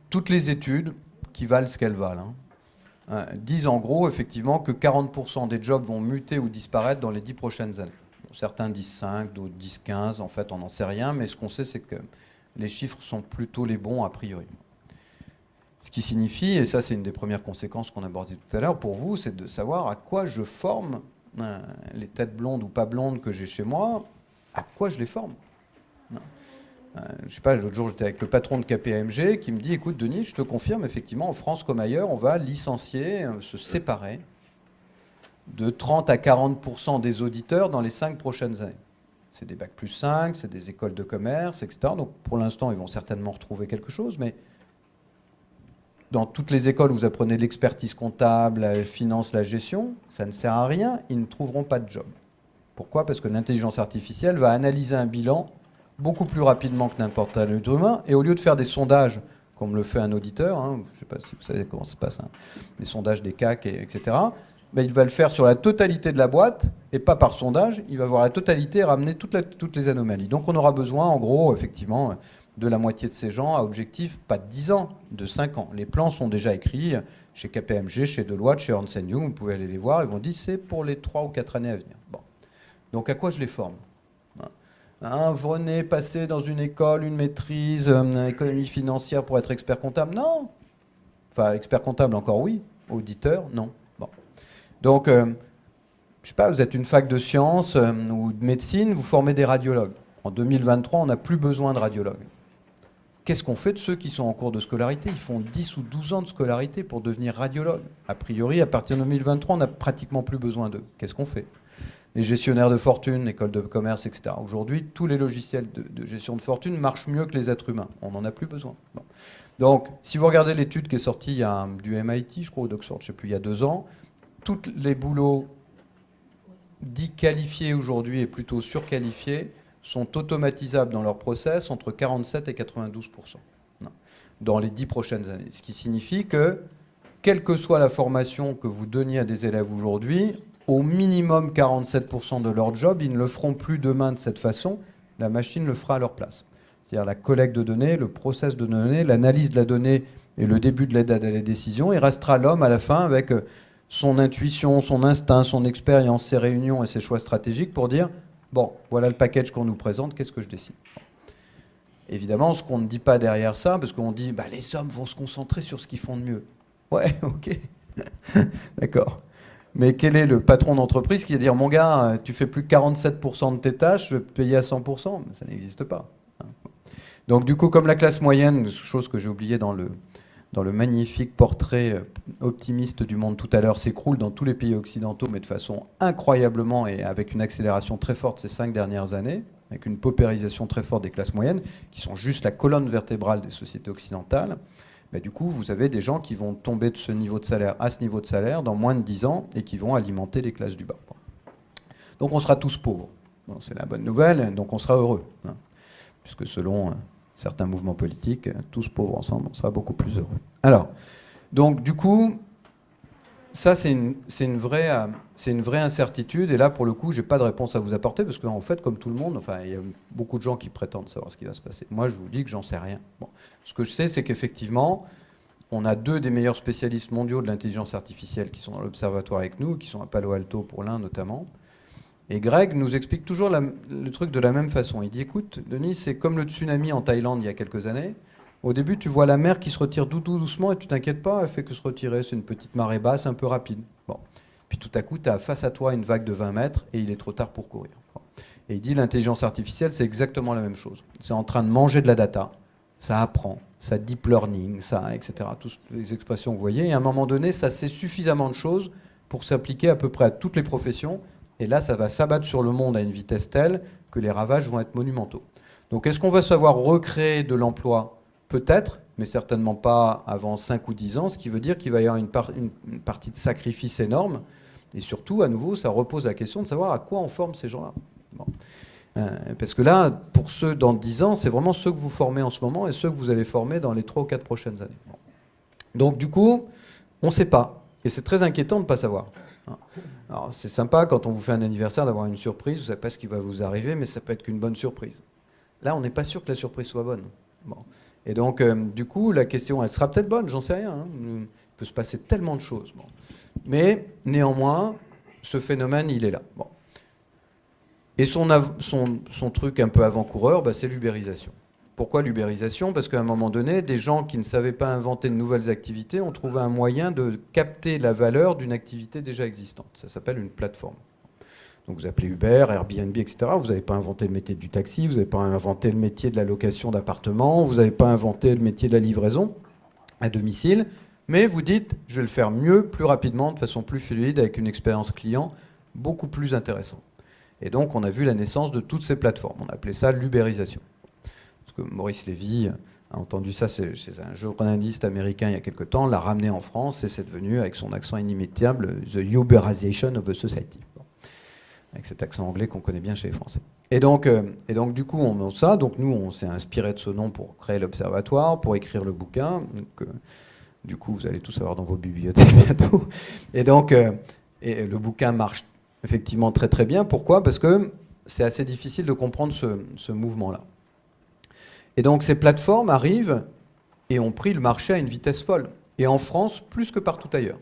toutes les études qui valent ce qu'elles valent, disent en gros effectivement que 40% des jobs vont muter ou disparaître dans les 10 prochaines années. Bon, certains disent 5, d'autres disent 15, en fait on n'en sait rien, mais ce qu'on sait c'est que les chiffres sont plutôt les bons a priori. Ce qui signifie, et ça c'est une des premières conséquences qu'on abordait tout à l'heure pour vous, c'est de savoir à quoi je forme les têtes blondes ou pas blondes que j'ai chez moi, à quoi je les forme. Je ne sais pas, l'autre jour j'étais avec le patron de KPMG qui me dit, écoute Denis, je te confirme, effectivement, en France comme ailleurs, on va licencier, se séparer de 30 à 40% des auditeurs dans les 5 prochaines années. C'est des bacs plus 5, c'est des écoles de commerce, etc. Donc pour l'instant, ils vont certainement retrouver quelque chose, mais dans toutes les écoles où vous apprenez l'expertise comptable, la finance, la gestion, ça ne sert à rien, ils ne trouveront pas de job. Pourquoi ? Parce que l'intelligence artificielle va analyser un bilan beaucoup plus rapidement que n'importe quel être humain, et au lieu de faire des sondages, comme le fait un auditeur, je ne sais pas si vous savez comment ça se passe, les sondages des CAC, etc., ben, il va le faire sur la totalité de la boîte, et pas par sondage, il va voir la totalité et ramener toutes les anomalies. Donc on aura besoin, en gros, effectivement, de la moitié de ces gens à objectif, pas de 10 ans, de 5 ans. Les plans sont déjà écrits chez KPMG, chez Deloitte, chez Ernst & Young, vous pouvez aller les voir, ils vont dire c'est pour les 3 ou 4 années à venir. Bon. Donc à quoi je les forme ? Venez passer dans une école, une maîtrise, économie financière pour être expert comptable. Non. Enfin, expert comptable encore oui. Auditeur, non. Bon. Donc, je ne sais pas, vous êtes une fac de sciences ou de médecine, vous formez des radiologues. En 2023, on n'a plus besoin de radiologues. Qu'est-ce qu'on fait de ceux qui sont en cours de scolarité ? Ils font 10 ou 12 ans de scolarité pour devenir radiologue. A priori, à partir de 2023, on n'a pratiquement plus besoin d'eux. Qu'est-ce qu'on fait ? Les gestionnaires de fortune, l'école de commerce, etc. Aujourd'hui, tous les logiciels de gestion de fortune marchent mieux que les êtres humains. On n'en a plus besoin. Bon. Donc, si vous regardez l'étude qui est sortie du MIT, je crois, ou d'Oxford, je ne sais plus, il y a 2 ans, tous les boulots dits qualifiés aujourd'hui et plutôt surqualifiés sont automatisables dans leur process entre 47 et 92% dans les 10 prochaines années. Ce qui signifie que, quelle que soit la formation que vous donniez à des élèves aujourd'hui, au minimum 47% de leur job, ils ne le feront plus demain de cette façon, la machine le fera à leur place. C'est-à-dire la collecte de données, le process de données, l'analyse de la donnée et le début de l'aide à la décision. Il restera l'homme à la fin avec son intuition, son instinct, son expérience, ses réunions et ses choix stratégiques pour dire « Bon, voilà le package qu'on nous présente, qu'est-ce que je décide ?» Évidemment, ce qu'on ne dit pas derrière ça, parce qu'on dit bah, « Les hommes vont se concentrer sur ce qu'ils font de mieux. » Ouais, ok, d'accord. Mais quel est le patron d'entreprise qui va dire « Mon gars, tu fais plus que 47% de tes tâches, je vais te payer à 100% ?» Ça n'existe pas. Donc du coup, comme la classe moyenne, chose que j'ai oublié dans le magnifique portrait optimiste du monde tout à l'heure, s'écroule dans tous les pays occidentaux, mais de façon incroyablement et avec une accélération très forte ces 5 dernières années, avec une paupérisation très forte des classes moyennes, qui sont juste la colonne vertébrale des sociétés occidentales. Bah, du coup, vous avez des gens qui vont tomber de ce niveau de salaire à ce niveau de salaire dans moins de 10 ans et qui vont alimenter les classes du bas. Donc on sera tous pauvres. Bon, c'est la bonne nouvelle, donc on sera heureux. Puisque selon certains mouvements politiques, tous pauvres ensemble, on sera beaucoup plus heureux. Alors, donc du coup, ça c'est une vraie incertitude, et là pour le coup, j'ai pas de réponse à vous apporter, parce qu'en fait, comme tout le monde, enfin, il y a beaucoup de gens qui prétendent savoir ce qui va se passer. Moi, je vous dis que j'en sais rien. Bon. Ce que je sais, c'est qu'effectivement, on a 2 des meilleurs spécialistes mondiaux de l'intelligence artificielle qui sont dans l'observatoire avec nous, qui sont à Palo Alto pour l'un notamment. Et Greg nous explique toujours le truc de la même façon. Il dit, écoute, Denis, c'est comme le tsunami en Thaïlande il y a quelques années. Au début, tu vois la mer qui se retire doucement et tu t'inquiètes pas, elle fait que se retirer. C'est une petite marée basse, un peu rapide. Bon. Puis tout à coup, tu as face à toi une vague de 20 mètres et il est trop tard pour courir. Bon. Et il dit, l'intelligence artificielle, c'est exactement la même chose. C'est en train de manger de la data. Ça apprend, ça deep learning, ça, etc. Toutes les expressions que vous voyez. Et à un moment donné, ça sait suffisamment de choses pour s'appliquer à peu près à toutes les professions. Et là, ça va s'abattre sur le monde à une vitesse telle que les ravages vont être monumentaux. Donc est-ce qu'on va savoir recréer de l'emploi ? Peut-être, mais certainement pas avant 5 ou 10 ans, ce qui veut dire qu'il va y avoir une partie de sacrifice énorme. Et surtout, à nouveau, ça repose la question de savoir à quoi on forme ces gens-là. Bon. Parce que là, pour ceux dans 10 ans, c'est vraiment ceux que vous formez en ce moment et ceux que vous allez former dans les 3 ou 4 prochaines années. Bon. Donc du coup, on ne sait pas. Et c'est très inquiétant de ne pas savoir. Alors c'est sympa quand on vous fait un anniversaire d'avoir une surprise, vous ne savez pas ce qui va vous arriver, mais ça peut être qu'une bonne surprise. Là, on n'est pas sûr que la surprise soit bonne. Bon. Et donc, du coup, la question, elle sera peut-être bonne, j'en sais rien. Hein. Il peut se passer tellement de choses. Bon. Mais néanmoins, ce phénomène, il est là. Bon. Et son truc un peu avant-coureur, c'est l'ubérisation. Pourquoi l'ubérisation ? Parce qu'à un moment donné, des gens qui ne savaient pas inventer de nouvelles activités ont trouvé un moyen de capter la valeur d'une activité déjà existante. Ça s'appelle une plateforme. Donc vous appelez Uber, Airbnb, etc. Vous n'avez pas inventé le métier du taxi, vous n'avez pas inventé le métier de la location d'appartements, vous n'avez pas inventé le métier de la livraison à domicile, mais vous dites, je vais le faire mieux, plus rapidement, de façon plus fluide, avec une expérience client beaucoup plus intéressante. Et donc on a vu la naissance de toutes ces plateformes. On a appelé ça l'ubérisation. Parce que Maurice Lévy a entendu ça chez un journaliste américain il y a quelque temps, l'a ramené en France et c'est devenu, avec son accent inimitable, The Uberization of the Society. Bon. Avec cet accent anglais qu'on connaît bien chez les Français. Et donc du coup, on monte ça. Donc nous, on s'est inspiré de ce nom pour créer l'observatoire, pour écrire le bouquin. Donc, du coup, vous allez tout savoir dans vos bibliothèques bientôt. Et donc, et le bouquin marche effectivement très très bien. Pourquoi ? Parce que c'est assez difficile de comprendre ce mouvement-là. Et donc ces plateformes arrivent et ont pris le marché à une vitesse folle. Et en France, plus que partout ailleurs.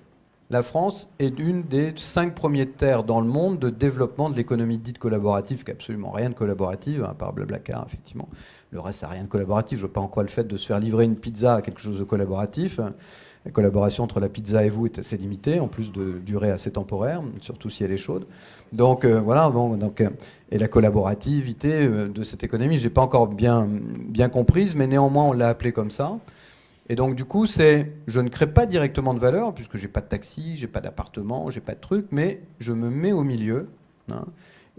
La France est une des 5 premières terres dans le monde de développement de l'économie dite collaborative, qui n'a absolument rien de collaborative, à part Blablacar, effectivement. Le reste, ça n'a rien de collaboratif. Je ne vois pas en quoi le fait de se faire livrer une pizza à quelque chose de collaboratif. La collaboration entre la pizza et vous est assez limitée, en plus de durée assez temporaire, surtout si elle est chaude. Donc voilà, et la collaborativité de cette économie, je n'ai pas encore bien comprise, mais néanmoins on l'a appelée comme ça. Et donc du coup, je ne crée pas directement de valeur, puisque je n'ai pas de taxi, je n'ai pas d'appartement, je n'ai pas de truc, mais je me mets au milieu. Hein,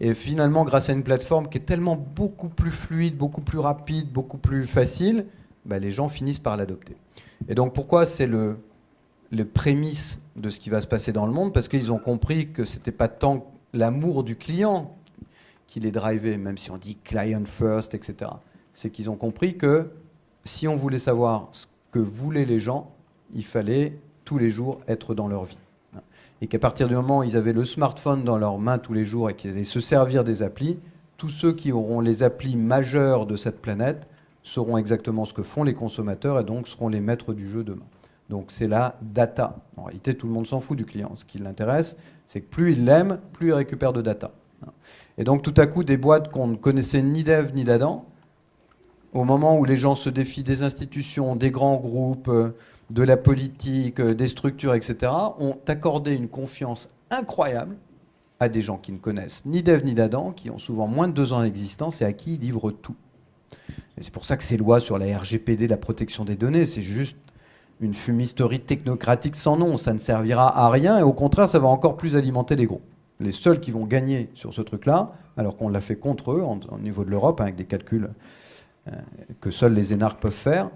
et finalement, grâce à une plateforme qui est tellement beaucoup plus fluide, beaucoup plus rapide, beaucoup plus facile, les gens finissent par l'adopter. Et donc pourquoi c'est le prémisse de ce qui va se passer dans le monde ? Parce qu'ils ont compris que ce n'était pas tant l'amour du client qui les drivait, même si on dit client first, etc. C'est qu'ils ont compris que si on voulait savoir ce que voulaient les gens, il fallait tous les jours être dans leur vie. Et qu'à partir du moment où ils avaient le smartphone dans leurs mains tous les jours et qu'ils allaient se servir des applis, tous ceux qui auront les applis majeures de cette planète sauront exactement ce que font les consommateurs et donc seront les maîtres du jeu demain. Donc c'est la data. En réalité, tout le monde s'en fout du client. Ce qui l'intéresse, c'est que plus il l'aime, plus il récupère de data. Et donc tout à coup, des boîtes qu'on ne connaissait ni d'Ève ni d'Adam, au moment où les gens se défient des institutions, des grands groupes, de la politique, des structures, etc., ont accordé une confiance incroyable à des gens qui ne connaissent ni d'Ève ni d'Adam, qui ont souvent moins de 2 ans d'existence et à qui ils livrent tout. Et c'est pour ça que ces lois sur la RGPD, la protection des données, c'est juste une fumisterie technocratique sans nom. Ça ne servira à rien et au contraire, ça va encore plus alimenter les groupes. Les seuls qui vont gagner sur ce truc-là, alors qu'on l'a fait contre eux au niveau de l'Europe, avec des calculs que seuls les énarques peuvent faire,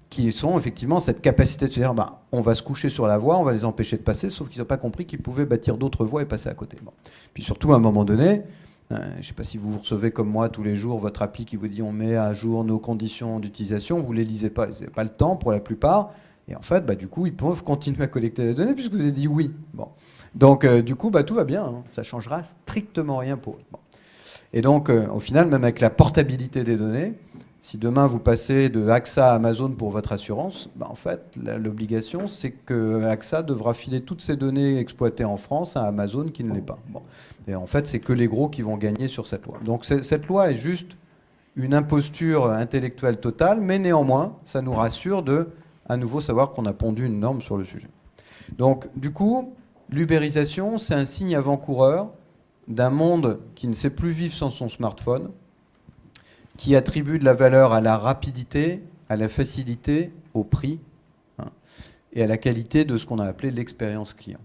qui sont effectivement cette capacité de se dire on va se coucher sur la voie, on va les empêcher de passer, sauf qu'ils n'ont pas compris qu'ils pouvaient bâtir d'autres voies et passer à côté. Bon. Puis surtout, à un moment donné, je ne sais pas si vous recevez comme moi tous les jours votre appli qui vous dit on met à jour nos conditions d'utilisation, vous ne les lisez pas, vous n'avez pas le temps pour la plupart, et en fait, du coup, ils peuvent continuer à collecter les données puisque vous avez dit oui. Bon. Donc, du coup, tout va bien, hein. Ça ne changera strictement rien pour eux. Bon. Et donc, au final, même avec la portabilité des données, Si demain vous passez de AXA à Amazon pour votre assurance, en fait, l'obligation, c'est que AXA devra filer toutes ces données exploitées en France à Amazon qui ne l'est pas. Bon. Et en fait, c'est que les gros qui vont gagner sur cette loi. Donc cette loi est juste une imposture intellectuelle totale, mais néanmoins, ça nous rassure de, à nouveau, savoir qu'on a pondu une norme sur le sujet. Donc, du coup, l'ubérisation, c'est un signe avant-coureur d'un monde qui ne sait plus vivre sans son smartphone, qui attribue de la valeur à la rapidité, à la facilité, au prix, et à la qualité de ce qu'on a appelé l'expérience client.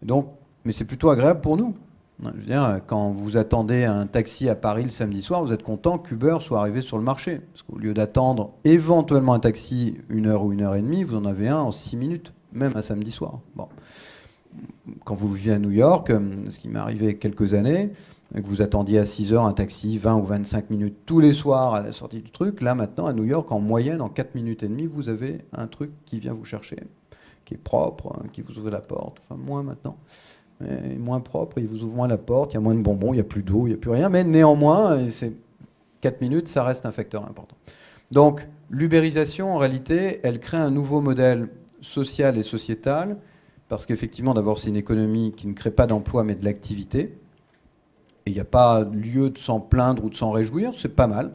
Donc, mais c'est plutôt agréable pour nous. Je veux dire, quand vous attendez un taxi à Paris le samedi soir, vous êtes content qu'Uber soit arrivé sur le marché. Parce qu'au lieu d'attendre éventuellement un taxi 1 heure ou 1h30, vous en avez un en 6 minutes, même un samedi soir. Bon. Quand vous vivez à New York, ce qui m'est arrivé il y a quelques années, que vous attendiez à 6 heures un taxi 20 ou 25 minutes tous les soirs à la sortie du truc, là maintenant à New York, en moyenne, en 4 minutes et demie, vous avez un truc qui vient vous chercher, qui est propre, qui vous ouvre la porte, enfin moins maintenant, mais moins propre, il vous ouvre moins la porte, il y a moins de bonbons, il n'y a plus d'eau, il n'y a plus rien, mais néanmoins, 4 minutes, ça reste un facteur important. Donc l'ubérisation, en réalité, elle crée un nouveau modèle social et sociétal, parce qu'effectivement, d'abord, c'est une économie qui ne crée pas d'emploi, mais de l'activité. Et il n'y a pas lieu de s'en plaindre ou de s'en réjouir, c'est pas mal.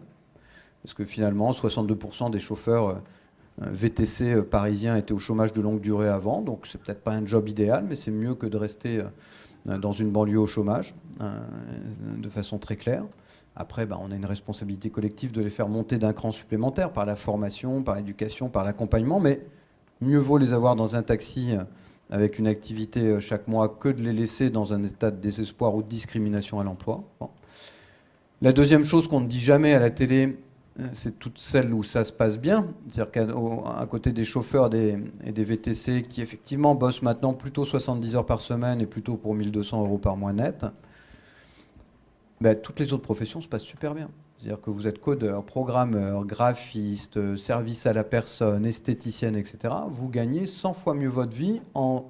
Parce que finalement, 62% des chauffeurs VTC parisiens étaient au chômage de longue durée avant, donc c'est peut-être pas un job idéal, mais c'est mieux que de rester dans une banlieue au chômage, de façon très claire. Après, on a une responsabilité collective de les faire monter d'un cran supplémentaire par la formation, par l'éducation, par l'accompagnement, mais mieux vaut les avoir dans un taxi avec une activité chaque mois que de les laisser dans un état de désespoir ou de discrimination à l'emploi. Bon. La deuxième chose qu'on ne dit jamais à la télé, c'est toutes celles où ça se passe bien, c'est-à-dire qu'à côté des chauffeurs et des VTC qui effectivement bossent maintenant plutôt 70 heures par semaine et plutôt pour 1 200 € par mois net, toutes les autres professions se passent super bien. C'est-à-dire que vous êtes codeur, programmeur, graphiste, service à la personne, esthéticienne, etc. Vous gagnez 100 fois mieux votre vie en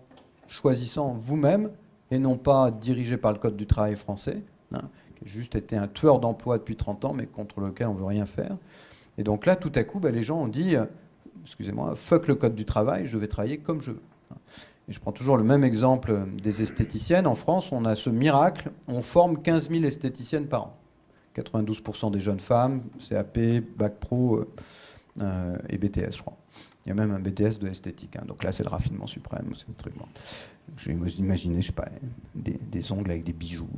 choisissant vous-même et non pas dirigé par le Code du travail français, qui a juste été un tueur d'emploi depuis 30 ans, mais contre lequel on ne veut rien faire. Et donc là, tout à coup, les gens ont dit, excusez-moi, fuck le Code du travail, je vais travailler comme je veux. Et je prends toujours le même exemple des esthéticiennes. En France, on a ce miracle, on forme 15 000 esthéticiennes par an. 92% des jeunes femmes, CAP, Bac Pro et BTS, je crois. Il y a même un BTS de esthétique. Donc là, c'est le raffinement suprême. C'est le truc. Bon. Je vais imaginer, je sais pas, des ongles avec des bijoux.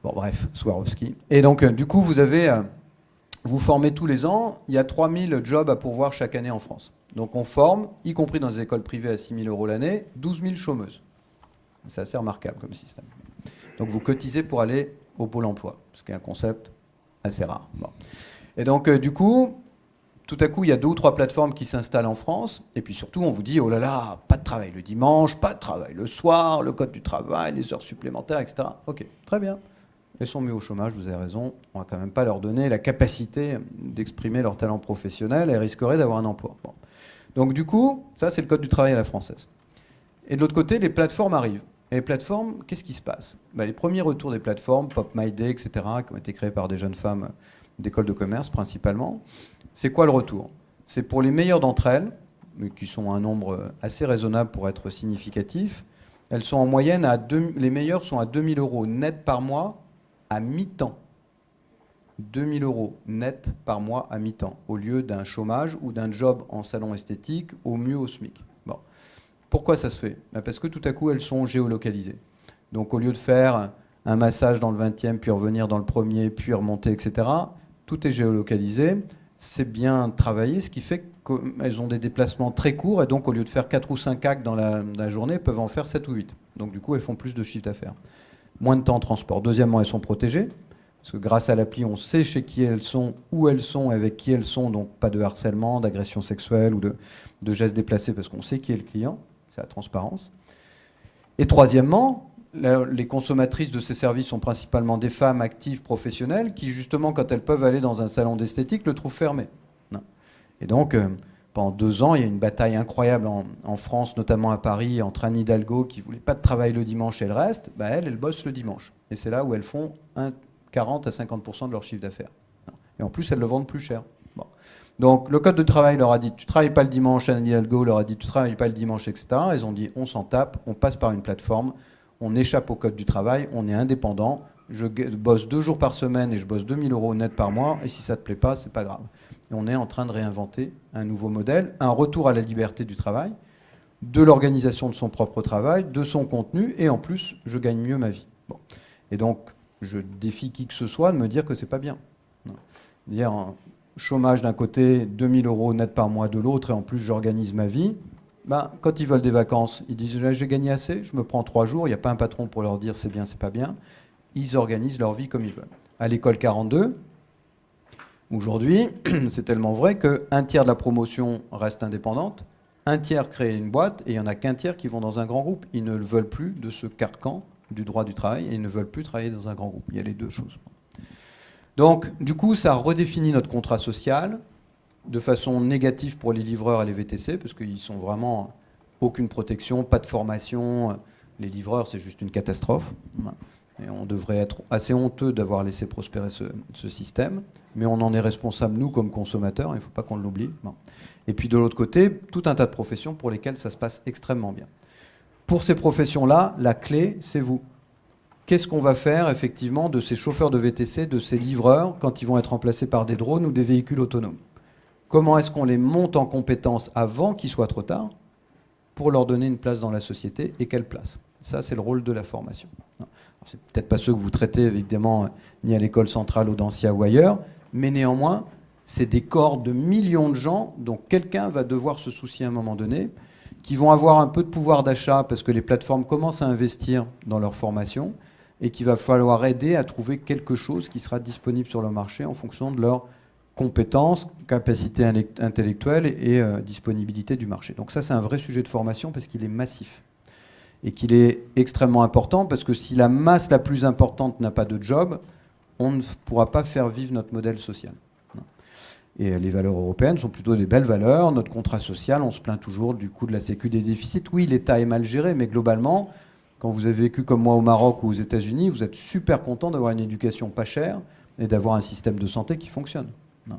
Bon, bref, Swarovski. Et donc, du coup, vous formez tous les ans. Il y a 3000 jobs à pourvoir chaque année en France. Donc on forme, y compris dans les écoles privées à 6 000 € l'année, 12 000 chômeuses. C'est assez remarquable comme système. Donc vous cotisez pour aller au Pôle emploi, ce qui est un concept assez rare. Bon. Et donc, du coup, tout à coup, il y a 2 ou 3 plateformes qui s'installent en France, et puis surtout, on vous dit, oh là là, pas de travail le dimanche, pas de travail le soir, le code du travail, les heures supplémentaires, etc. Ok, très bien. Elles sont mises au chômage, vous avez raison, on va quand même pas leur donner la capacité d'exprimer leur talent professionnel, elles risqueraient d'avoir un emploi. Bon. Donc du coup, ça c'est le code du travail à la française. Et de l'autre côté, les plateformes arrivent. Et les plateformes, qu'est-ce qui se passe ? Les premiers retours des plateformes, Pop My Day, etc., qui ont été créées par des jeunes femmes d'écoles de commerce principalement, c'est quoi le retour ? C'est pour les meilleures d'entre elles, mais qui sont un nombre assez raisonnable pour être significatif, elles sont en moyenne les meilleures sont à 2 000 € net par mois à mi-temps. 2 000 € net par mois à mi-temps, au lieu d'un chômage ou d'un job en salon esthétique, au mieux au SMIC. Bon. Pourquoi ça se fait ? Parce que tout à coup, elles sont géolocalisées. Donc au lieu de faire un massage dans le 20e, puis revenir dans le 1er, puis remonter, etc., tout est géolocalisé. C'est bien travaillé, ce qui fait qu'elles ont des déplacements très courts, et donc au lieu de faire 4 ou 5 actes dans la journée, elles peuvent en faire 7 ou 8. Donc du coup, elles font plus de chiffre d'affaires. Moins de temps en transport. Deuxièmement, elles sont protégées, parce que grâce à l'appli, on sait chez qui elles sont, où elles sont, avec qui elles sont, donc pas de harcèlement, d'agression sexuelle ou de gestes déplacés, parce qu'on sait qui est le client. C'est la transparence. Et troisièmement, les consommatrices de ces services sont principalement des femmes actives professionnelles qui, justement, quand elles peuvent aller dans un salon d'esthétique, le trouvent fermé. Non. Et donc, pendant 2 ans, il y a une bataille incroyable en France, notamment à Paris, entre Anne Hidalgo, qui ne voulait pas de travail le dimanche et le reste. Elles bossent le dimanche. Et c'est là où elles font 40 à 50% de leur chiffre d'affaires. Et en plus, elles le vendent plus cher. Bon. Donc le code de travail leur a dit, tu ne travailles pas le dimanche, Anne Hidalgo leur a dit, tu ne travailles pas le dimanche, etc. Ils ont dit, on s'en tape, on passe par une plateforme, on échappe au code du travail, on est indépendant, je bosse 2 jours par semaine et je bosse 2000 € net par mois, et si ça ne te plaît pas, c'est pas grave. Et on est en train de réinventer un nouveau modèle, un retour à la liberté du travail, de l'organisation de son propre travail, de son contenu, et en plus, je gagne mieux ma vie. Bon. Et donc, je défie qui que ce soit de me dire que c'est pas bien. Dire chômage d'un côté, 2000 € net par mois de l'autre, et en plus j'organise ma vie. Ben, quand ils veulent des vacances, ils disent j'ai gagné assez, je me prends 3 jours, il n'y a pas un patron pour leur dire c'est bien, c'est pas bien. Ils organisent leur vie comme ils veulent. À l'école 42, aujourd'hui, c'est tellement vrai qu'un tiers de la promotion reste indépendante, un tiers crée une boîte, et il n'y en a qu'un tiers qui vont dans un grand groupe. Ils ne veulent plus de ce carcan du droit du travail, et ils ne veulent plus travailler dans un grand groupe. Il y a les deux choses. Donc, du coup, ça redéfinit notre contrat social de façon négative pour les livreurs et les VTC, parce qu'ils sont vraiment aucune protection, pas de formation. Les livreurs, c'est juste une catastrophe. Et on devrait être assez honteux d'avoir laissé prospérer ce système, mais on en est responsable, nous, comme consommateurs, il ne faut pas qu'on l'oublie. Et puis, de l'autre côté, tout un tas de professions pour lesquelles ça se passe extrêmement bien. Pour ces professions-là, la clé, c'est vous. Qu'est-ce qu'on va faire effectivement de ces chauffeurs de VTC, de ces livreurs, quand ils vont être remplacés par des drones ou des véhicules autonomes? Comment est-ce qu'on les monte en compétences avant qu'il soit trop tard pour leur donner une place dans la société, et quelle place? Ça, c'est le rôle de la formation. C'est peut-être pas ceux que vous traitez évidemment ni à l'école centrale, Audencia ou ailleurs, mais néanmoins, c'est des corps de millions de gens dont quelqu'un va devoir se soucier à un moment donné, qui vont avoir un peu de pouvoir d'achat parce que les plateformes commencent à investir dans leur formation, et qu'il va falloir aider à trouver quelque chose qui sera disponible sur le marché en fonction de leurs compétences, capacités intellectuelles et disponibilité du marché. Donc ça, c'est un vrai sujet de formation parce qu'il est massif et qu'il est extrêmement important, parce que si la masse la plus importante n'a pas de job, on ne pourra pas faire vivre notre modèle social. Et les valeurs européennes sont plutôt des belles valeurs. Notre contrat social, on se plaint toujours du coût de la sécu, des déficits. Oui, l'État est mal géré, mais globalement, quand vous avez vécu comme moi au Maroc ou aux États-Unis, vous êtes super content d'avoir une éducation pas chère et d'avoir un système de santé qui fonctionne. Non.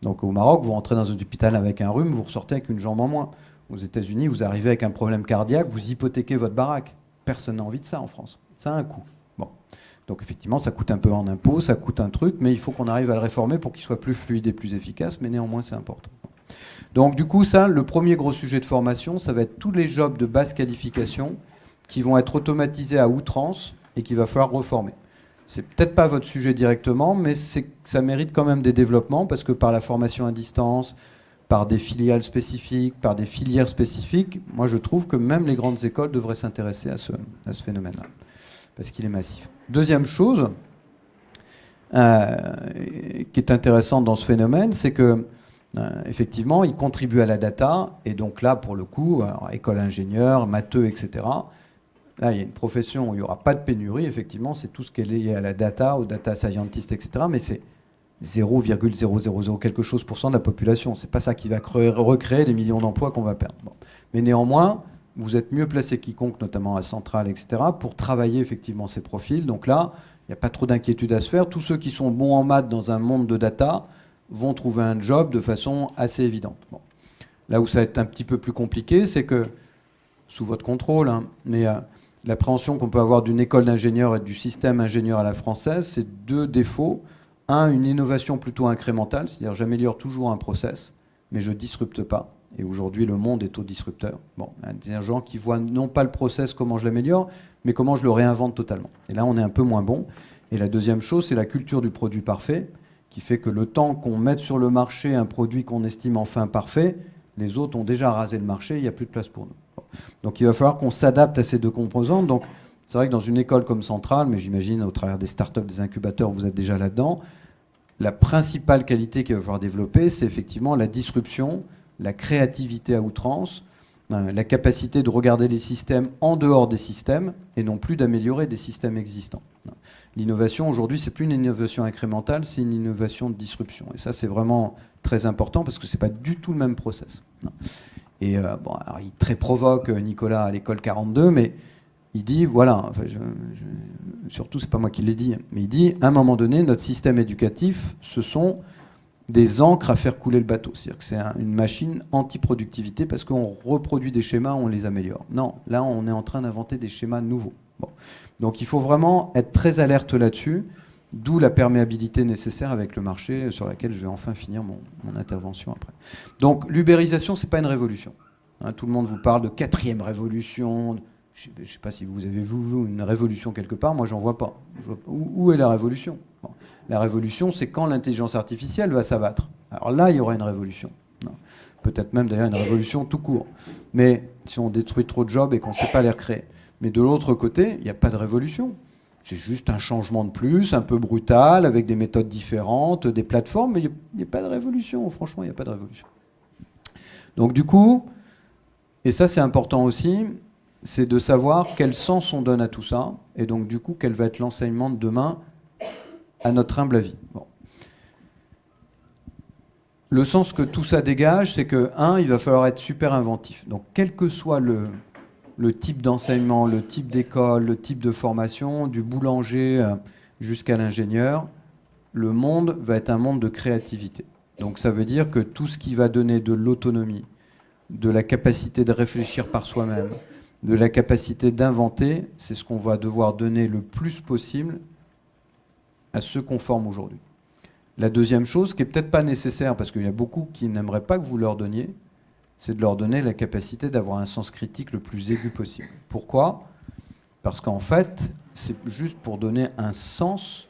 Donc au Maroc, vous rentrez dans un hôpital avec un rhume, vous ressortez avec une jambe en moins. Aux États-Unis, vous arrivez avec un problème cardiaque, vous hypothéquez votre baraque. Personne n'a envie de ça en France. Ça a un coût. Bon. Donc effectivement, ça coûte un peu en impôts, ça coûte un truc, mais il faut qu'on arrive à le réformer pour qu'il soit plus fluide et plus efficace, mais néanmoins c'est important. Donc du coup, ça, le premier gros sujet de formation, ça va être tous les jobs de basse qualification qui vont être automatisés à outrance et qu'il va falloir reformer. C'est peut-être pas votre sujet directement, mais ça mérite quand même des développements, parce que par la formation à distance, par des filiales spécifiques, par des filières spécifiques, moi je trouve que même les grandes écoles devraient s'intéresser à ce phénomène-là, parce qu'il est massif. Deuxième chose qui est intéressante dans ce phénomène, c'est que effectivement, il contribue à la data, et donc là, pour le coup, alors, école ingénieur, matheux, etc., là, il y a une profession où il n'y aura pas de pénurie, effectivement, c'est tout ce qui est lié à la data, aux data scientists, etc., mais c'est 0,000 quelque chose % de la population. C'est pas ça qui va recréer les millions d'emplois qu'on va perdre. Bon. Mais néanmoins, vous êtes mieux placé quiconque, notamment à Centrale, etc., pour travailler effectivement ces profils. Donc là, il n'y a pas trop d'inquiétude à se faire. Tous ceux qui sont bons en maths dans un monde de data vont trouver un job de façon assez évidente. Bon. Là où ça va être un petit peu plus compliqué, c'est que, sous votre contrôle, hein, mais l'appréhension qu'on peut avoir d'une école d'ingénieur et du système ingénieur à la française, c'est deux défauts. Un, une innovation plutôt incrémentale, c'est-à-dire j'améliore toujours un process, mais je ne disrupte pas. Et aujourd'hui, le monde est au disrupteur. Bon, il y a des gens qui voient non pas le process, comment je l'améliore, mais comment je le réinvente totalement. Et là, on est un peu moins bon. Et la deuxième chose, c'est la culture du produit parfait, qui fait que le temps qu'on mette sur le marché un produit qu'on estime enfin parfait, les autres ont déjà rasé le marché, il n'y a plus de place pour nous. Bon. Donc il va falloir qu'on s'adapte à ces deux composantes. Donc c'est vrai que dans une école comme Centrale, mais j'imagine au travers des startups, des incubateurs, vous êtes déjà là-dedans, la principale qualité qu'il va falloir développer, c'est effectivement la disruption, la créativité à outrance, la capacité de regarder les systèmes en dehors des systèmes et non plus d'améliorer des systèmes existants. L'innovation, aujourd'hui, c'est plus une innovation incrémentale, c'est une innovation de disruption. Et ça, c'est vraiment très important parce que c'est pas du tout le même process. Et bon, alors, il très provoque Nicolas à l'école 42, mais il dit, voilà, enfin, surtout, c'est pas moi qui l'ai dit, mais il dit, à un moment donné, notre système éducatif, ce sont des encres à faire couler le bateau. C'est-à-dire que c'est une machine anti-productivité parce qu'on reproduit des schémas, on les améliore. Non, là, on est en train d'inventer des schémas nouveaux. Bon. Donc il faut vraiment être très alerte là-dessus, d'où la perméabilité nécessaire avec le marché, sur laquelle je vais enfin finir mon intervention après. Donc l'ubérisation, ce n'est pas une révolution. Hein, tout le monde vous parle de 4e révolution. Je ne sais pas si vous avez vu une révolution quelque part, moi j'en vois pas. Où est la révolution? Bon. La révolution, c'est quand l'intelligence artificielle va s'abattre. Alors là, il y aura une révolution. Peut-être même d'ailleurs une révolution tout court. Mais si on détruit trop de jobs et qu'on ne sait pas les recréer. Mais de l'autre côté, il n'y a pas de révolution. C'est juste un changement de plus, un peu brutal, avec des méthodes différentes, des plateformes, mais il n'y a pas de révolution. Franchement, il n'y a pas de révolution. Donc du coup, et ça c'est important aussi, c'est de savoir quel sens on donne à tout ça, et donc du coup, quel va être l'enseignement de demain à notre humble avis. Bon. Le sens que tout ça dégage, c'est que, il va falloir être super inventif. Donc quel que soit le type d'enseignement, le type d'école, le type de formation, du boulanger jusqu'à l'ingénieur, le monde va être un monde de créativité. Donc ça veut dire que tout ce qui va donner de l'autonomie, de la capacité de réfléchir par soi-même, de la capacité d'inventer, c'est ce qu'on va devoir donner le plus possible à ceux qu'on forme aujourd'hui. La deuxième chose, qui n'est peut-être pas nécessaire, parce qu'il y a beaucoup qui n'aimeraient pas que vous leur donniez, c'est de leur donner la capacité d'avoir un sens critique le plus aigu possible. Pourquoi? Parce qu'en fait, c'est juste pour donner un sens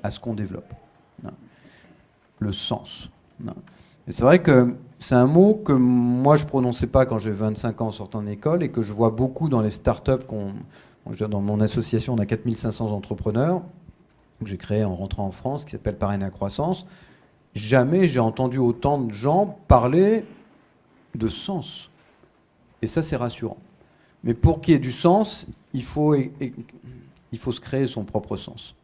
à ce qu'on développe. Le sens. Et c'est vrai que c'est un mot que moi je ne prononçais pas quand j'avais 25 ans en sortant d'école et que je vois beaucoup dans les startups. Dans mon association, on a 4500 entrepreneurs que j'ai créé en rentrant en France, qui s'appelle Parrainer Croissance. Jamais j'ai entendu autant de gens parler de sens. Et ça, c'est rassurant. Mais pour qu'il y ait du sens, il faut se créer son propre sens.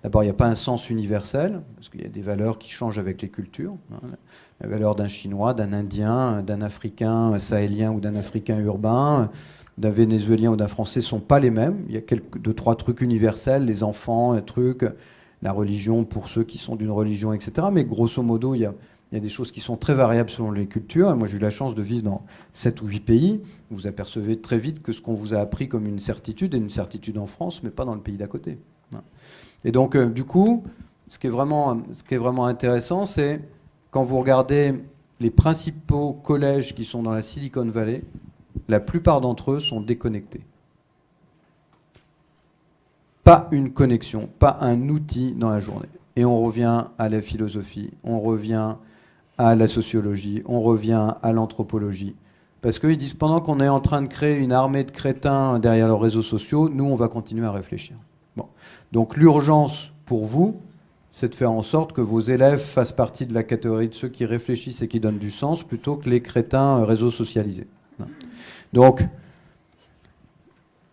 D'abord, il n'y a pas un sens universel, parce qu'il y a des valeurs qui changent avec les cultures. La valeur d'un Chinois, d'un Indien, d'un Africain sahélien ou d'un Africain urbain, d'un Vénézuélien ou d'un Français ne sont pas les mêmes. Il y a 2-3 trucs universels, les enfants, les trucs, la religion pour ceux qui sont d'une religion, etc. Mais grosso modo, il y a des choses qui sont très variables selon les cultures. Et moi, j'ai eu la chance de vivre dans 7 ou 8 pays. Vous apercevez très vite que ce qu'on vous a appris comme une certitude est une certitude en France, mais pas dans le pays d'à côté. Et donc, du coup, ce qui est vraiment intéressant, c'est quand vous regardez les principaux collèges qui sont dans la Silicon Valley, la plupart d'entre eux sont déconnectés. Pas une connexion, pas un outil dans la journée. Et on revient à la philosophie, on revient à la sociologie, on revient à l'anthropologie. Parce qu'ils disent, pendant qu'on est en train de créer une armée de crétins derrière leurs réseaux sociaux, nous, on va continuer à réfléchir. Bon. Donc l'urgence pour vous, c'est de faire en sorte que vos élèves fassent partie de la catégorie de ceux qui réfléchissent et qui donnent du sens, plutôt que les crétins réseaux socialisés. Donc,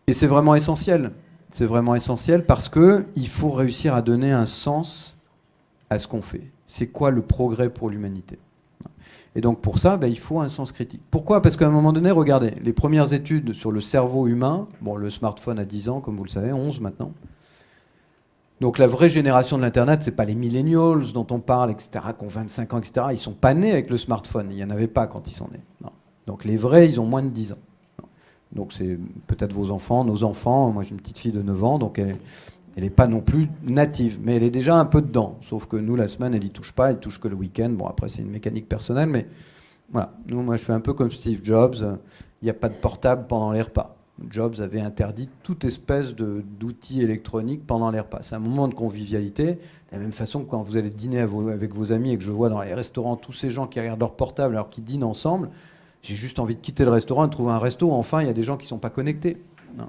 et c'est vraiment essentiel. C'est vraiment essentiel parce qu'il faut réussir à donner un sens à ce qu'on fait. C'est quoi le progrès pour l'humanité? Et donc pour ça, il faut un sens critique. Pourquoi? Parce qu'à un moment donné, regardez, les premières études sur le cerveau humain, bon, le smartphone a 10 ans, comme vous le savez, 11 maintenant. Donc la vraie génération de l'Internet, c'est pas les millennials dont on parle, etc., qui ont 25 ans, etc. Ils sont pas nés avec le smartphone. Il n'y en avait pas quand ils sont nés. Non. Donc les vrais, ils ont moins de 10 ans. Donc c'est peut-être vos enfants, nos enfants. Moi j'ai une petite fille de 9 ans, donc elle n'est pas non plus native, mais elle est déjà un peu dedans. Sauf que nous, la semaine, elle n'y touche pas, elle touche que le week-end. Bon, après c'est une mécanique personnelle, mais voilà. Nous, moi je fais un peu comme Steve Jobs. Il n'y a pas de portable pendant les repas. Jobs avait interdit toute espèce d'outils électroniques pendant les repas. C'est un moment de convivialité. De la même façon que quand vous allez dîner avec vos amis et que je vois dans les restaurants tous ces gens qui regardent leur portable alors qu'ils dînent ensemble, j'ai juste envie de quitter le restaurant et de trouver un resto où enfin il y a des gens qui ne sont pas connectés. Non.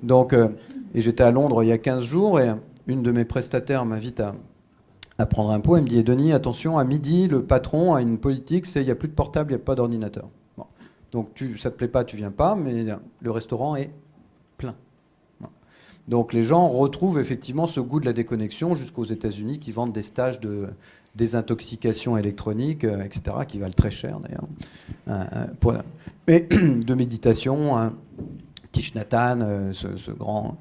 Donc, et j'étais à Londres il y a 15 jours et une de mes prestataires m'invite à prendre un pot. Elle me dit, Denis, attention, à midi, le patron a une politique, c'est il n'y a plus de portable, il n'y a pas d'ordinateur. Bon. Donc ça ne te plaît pas, tu ne viens pas, mais le restaurant est plein. Bon. Donc les gens retrouvent effectivement ce goût de la déconnexion jusqu'aux États-Unis qui vendent des stages de désintoxication électronique, etc., qui valent très cher d'ailleurs. Mais de méditation, Thich Nhat Hanh, ce grand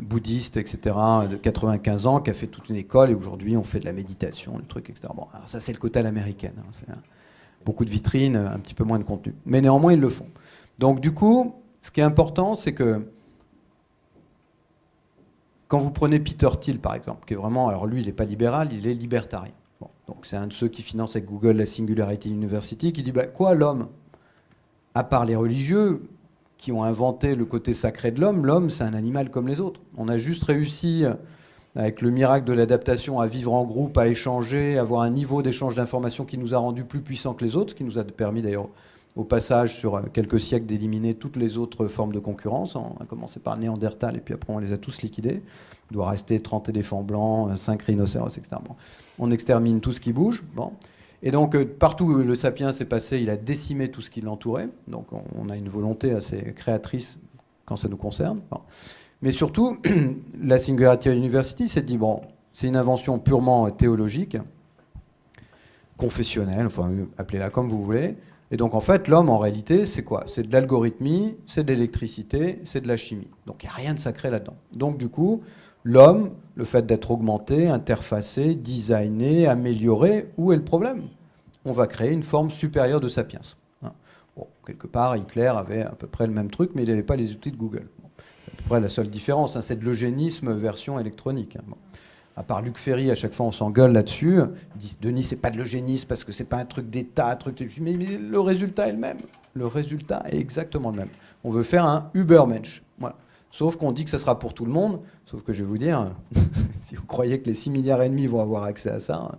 bouddhiste, etc., de 95 ans, qui a fait toute une école, et aujourd'hui on fait de la méditation, le truc, etc. Bon, alors ça c'est le côté à l'américaine, hein, c'est beaucoup de vitrines, un petit peu moins de contenu. Mais néanmoins ils le font. Donc du coup, ce qui est important, c'est que quand vous prenez Peter Thiel, par exemple, qui est vraiment, alors lui il n'est pas libéral, il est libertarien. Bon, donc c'est un de ceux qui finance avec Google la Singularity University, qui dit, quoi l'homme, à part les religieux, qui ont inventé le côté sacré de l'homme c'est un animal comme les autres. On a juste réussi, avec le miracle de l'adaptation, à vivre en groupe, à échanger, à avoir un niveau d'échange d'informations qui nous a rendus plus puissants que les autres, ce qui nous a permis d'ailleurs au passage sur quelques siècles d'éliminer toutes les autres formes de concurrence. On a commencé par Néandertal et puis après on les a tous liquidés. Il doit rester 30 éléphants blancs, 5 rhinocéros, etc. Bon. On extermine tout ce qui bouge. Bon. Et donc, partout où le sapiens s'est passé, il a décimé tout ce qui l'entourait. Donc, on a une volonté assez créatrice quand ça nous concerne. Bon. Mais surtout, la Singularity University s'est dit, bon, c'est une invention purement théologique, confessionnelle, enfin, appelez-la comme vous voulez. Et donc, en fait, l'homme, en réalité, c'est quoi? C'est de l'algorithmie, c'est de l'électricité, c'est de la chimie. Donc, il n'y a rien de sacré là-dedans. Donc, du coup, l'homme, le fait d'être augmenté, interfacé, designé, amélioré, où est le problème? On va créer une forme supérieure de sapiens. Bon, quelque part, Hitler avait à peu près le même truc, mais il n'avait pas les outils de Google. Bon, c'est à peu près la seule différence, hein, c'est de l'eugénisme version électronique. Bon. À part Luc Ferry, à chaque fois on s'engueule là-dessus. Ils disent, Denis, c'est pas de l'eugénisme parce que c'est pas un truc d'État, un truc de... Mais le résultat est le même. Le résultat est exactement le même. On veut faire un Übermensch. Voilà. Sauf qu'on dit que ça sera pour tout le monde. Sauf que je vais vous dire, si vous croyez que les 6,5 milliards vont avoir accès à ça,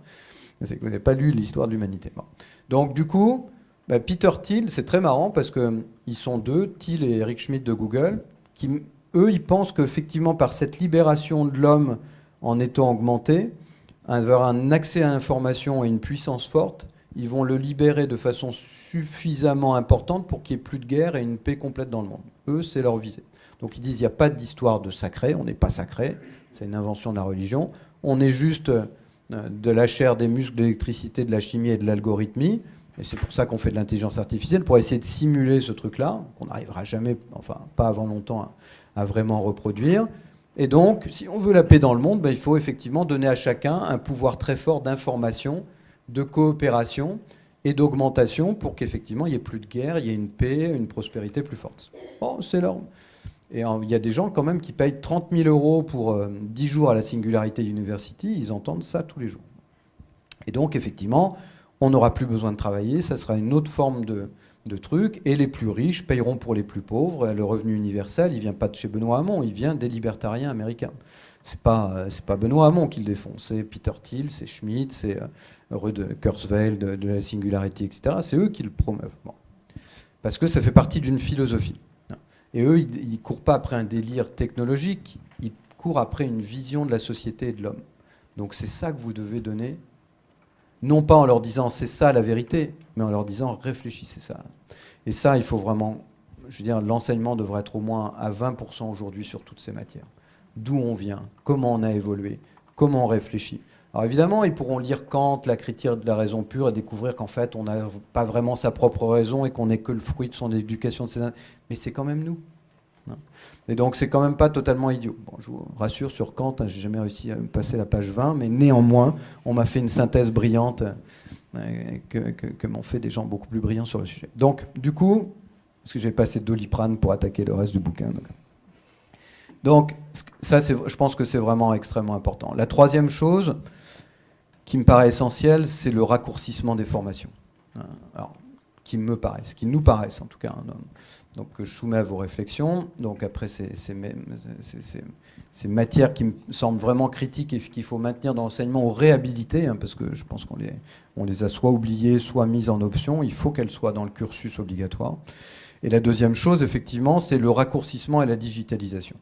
c'est que vous n'avez pas lu l'histoire de l'humanité. Bon. Donc du coup, Peter Thiel, c'est très marrant parce qu'ils sont deux, Thiel et Eric Schmidt de Google, qui, eux, ils pensent qu'effectivement, par cette libération de l'homme en étant augmenté, avoir un accès à l'information et une puissance forte, ils vont le libérer de façon suffisamment importante pour qu'il n'y ait plus de guerre et une paix complète dans le monde. Eux, c'est leur visée. Donc ils disent, il n'y a pas d'histoire de sacré, on n'est pas sacré, c'est une invention de la religion, on est juste de la chair, des muscles, de l'électricité, de la chimie et de l'algorithmie, et c'est pour ça qu'on fait de l'intelligence artificielle, pour essayer de simuler ce truc-là, qu'on n'arrivera jamais, enfin pas avant longtemps, à vraiment reproduire. Et donc, si on veut la paix dans le monde, il faut effectivement donner à chacun un pouvoir très fort d'information, de coopération et d'augmentation pour qu'effectivement il n'y ait plus de guerre, il y ait une paix, une prospérité plus forte. Bon, c'est leur... Et il y a des gens quand même qui payent 30 000 € pour 10 jours à la Singularity University, ils entendent ça tous les jours. Et donc effectivement, on n'aura plus besoin de travailler, ça sera une autre forme de truc, et les plus riches payeront pour les plus pauvres. Le revenu universel, il ne vient pas de chez Benoît Hamon, il vient des libertariens américains. C'est pas Benoît Hamon qui le défend, c'est Peter Thiel, c'est Schmidt, c'est Ruud Kurzweil de la Singularity, etc. C'est eux qui le promeuvent. Bon. Parce que ça fait partie d'une philosophie. Et eux, ils ne courent pas après un délire technologique, ils courent après une vision de la société et de l'homme. Donc c'est ça que vous devez donner, non pas en leur disant c'est ça la vérité, mais en leur disant réfléchissez ça. Et ça, il faut vraiment, je veux dire, l'enseignement devrait être au moins à 20% aujourd'hui sur toutes ces matières. D'où on vient, comment on a évolué, comment on réfléchit. Alors évidemment, ils pourront lire Kant, la critique de la raison pure, et découvrir qu'en fait, on n'a pas vraiment sa propre raison et qu'on n'est que le fruit de son éducation. Mais c'est quand même nous. Et donc, c'est quand même pas totalement idiot. Bon, je vous rassure sur Kant, j'ai jamais réussi à me passer la page 20, mais néanmoins, on m'a fait une synthèse brillante que m'ont fait des gens beaucoup plus brillants sur le sujet. Donc, du coup, parce que j'ai passé Doliprane pour attaquer le reste du bouquin. Donc ça, je pense que c'est vraiment extrêmement important. La troisième chose qui me paraît essentielle, c'est le raccourcissement des formations. Alors, qui nous paraissent en tout cas. Donc que je soumets à vos réflexions. Donc après, ces matières qui me semblent vraiment critiques et qu'il faut maintenir dans l'enseignement ou réhabiliter, parce que je pense qu'on les a soit oubliées, soit mises en option. Il faut qu'elles soient dans le cursus obligatoire. Et la deuxième chose, effectivement, c'est le raccourcissement et la digitalisation.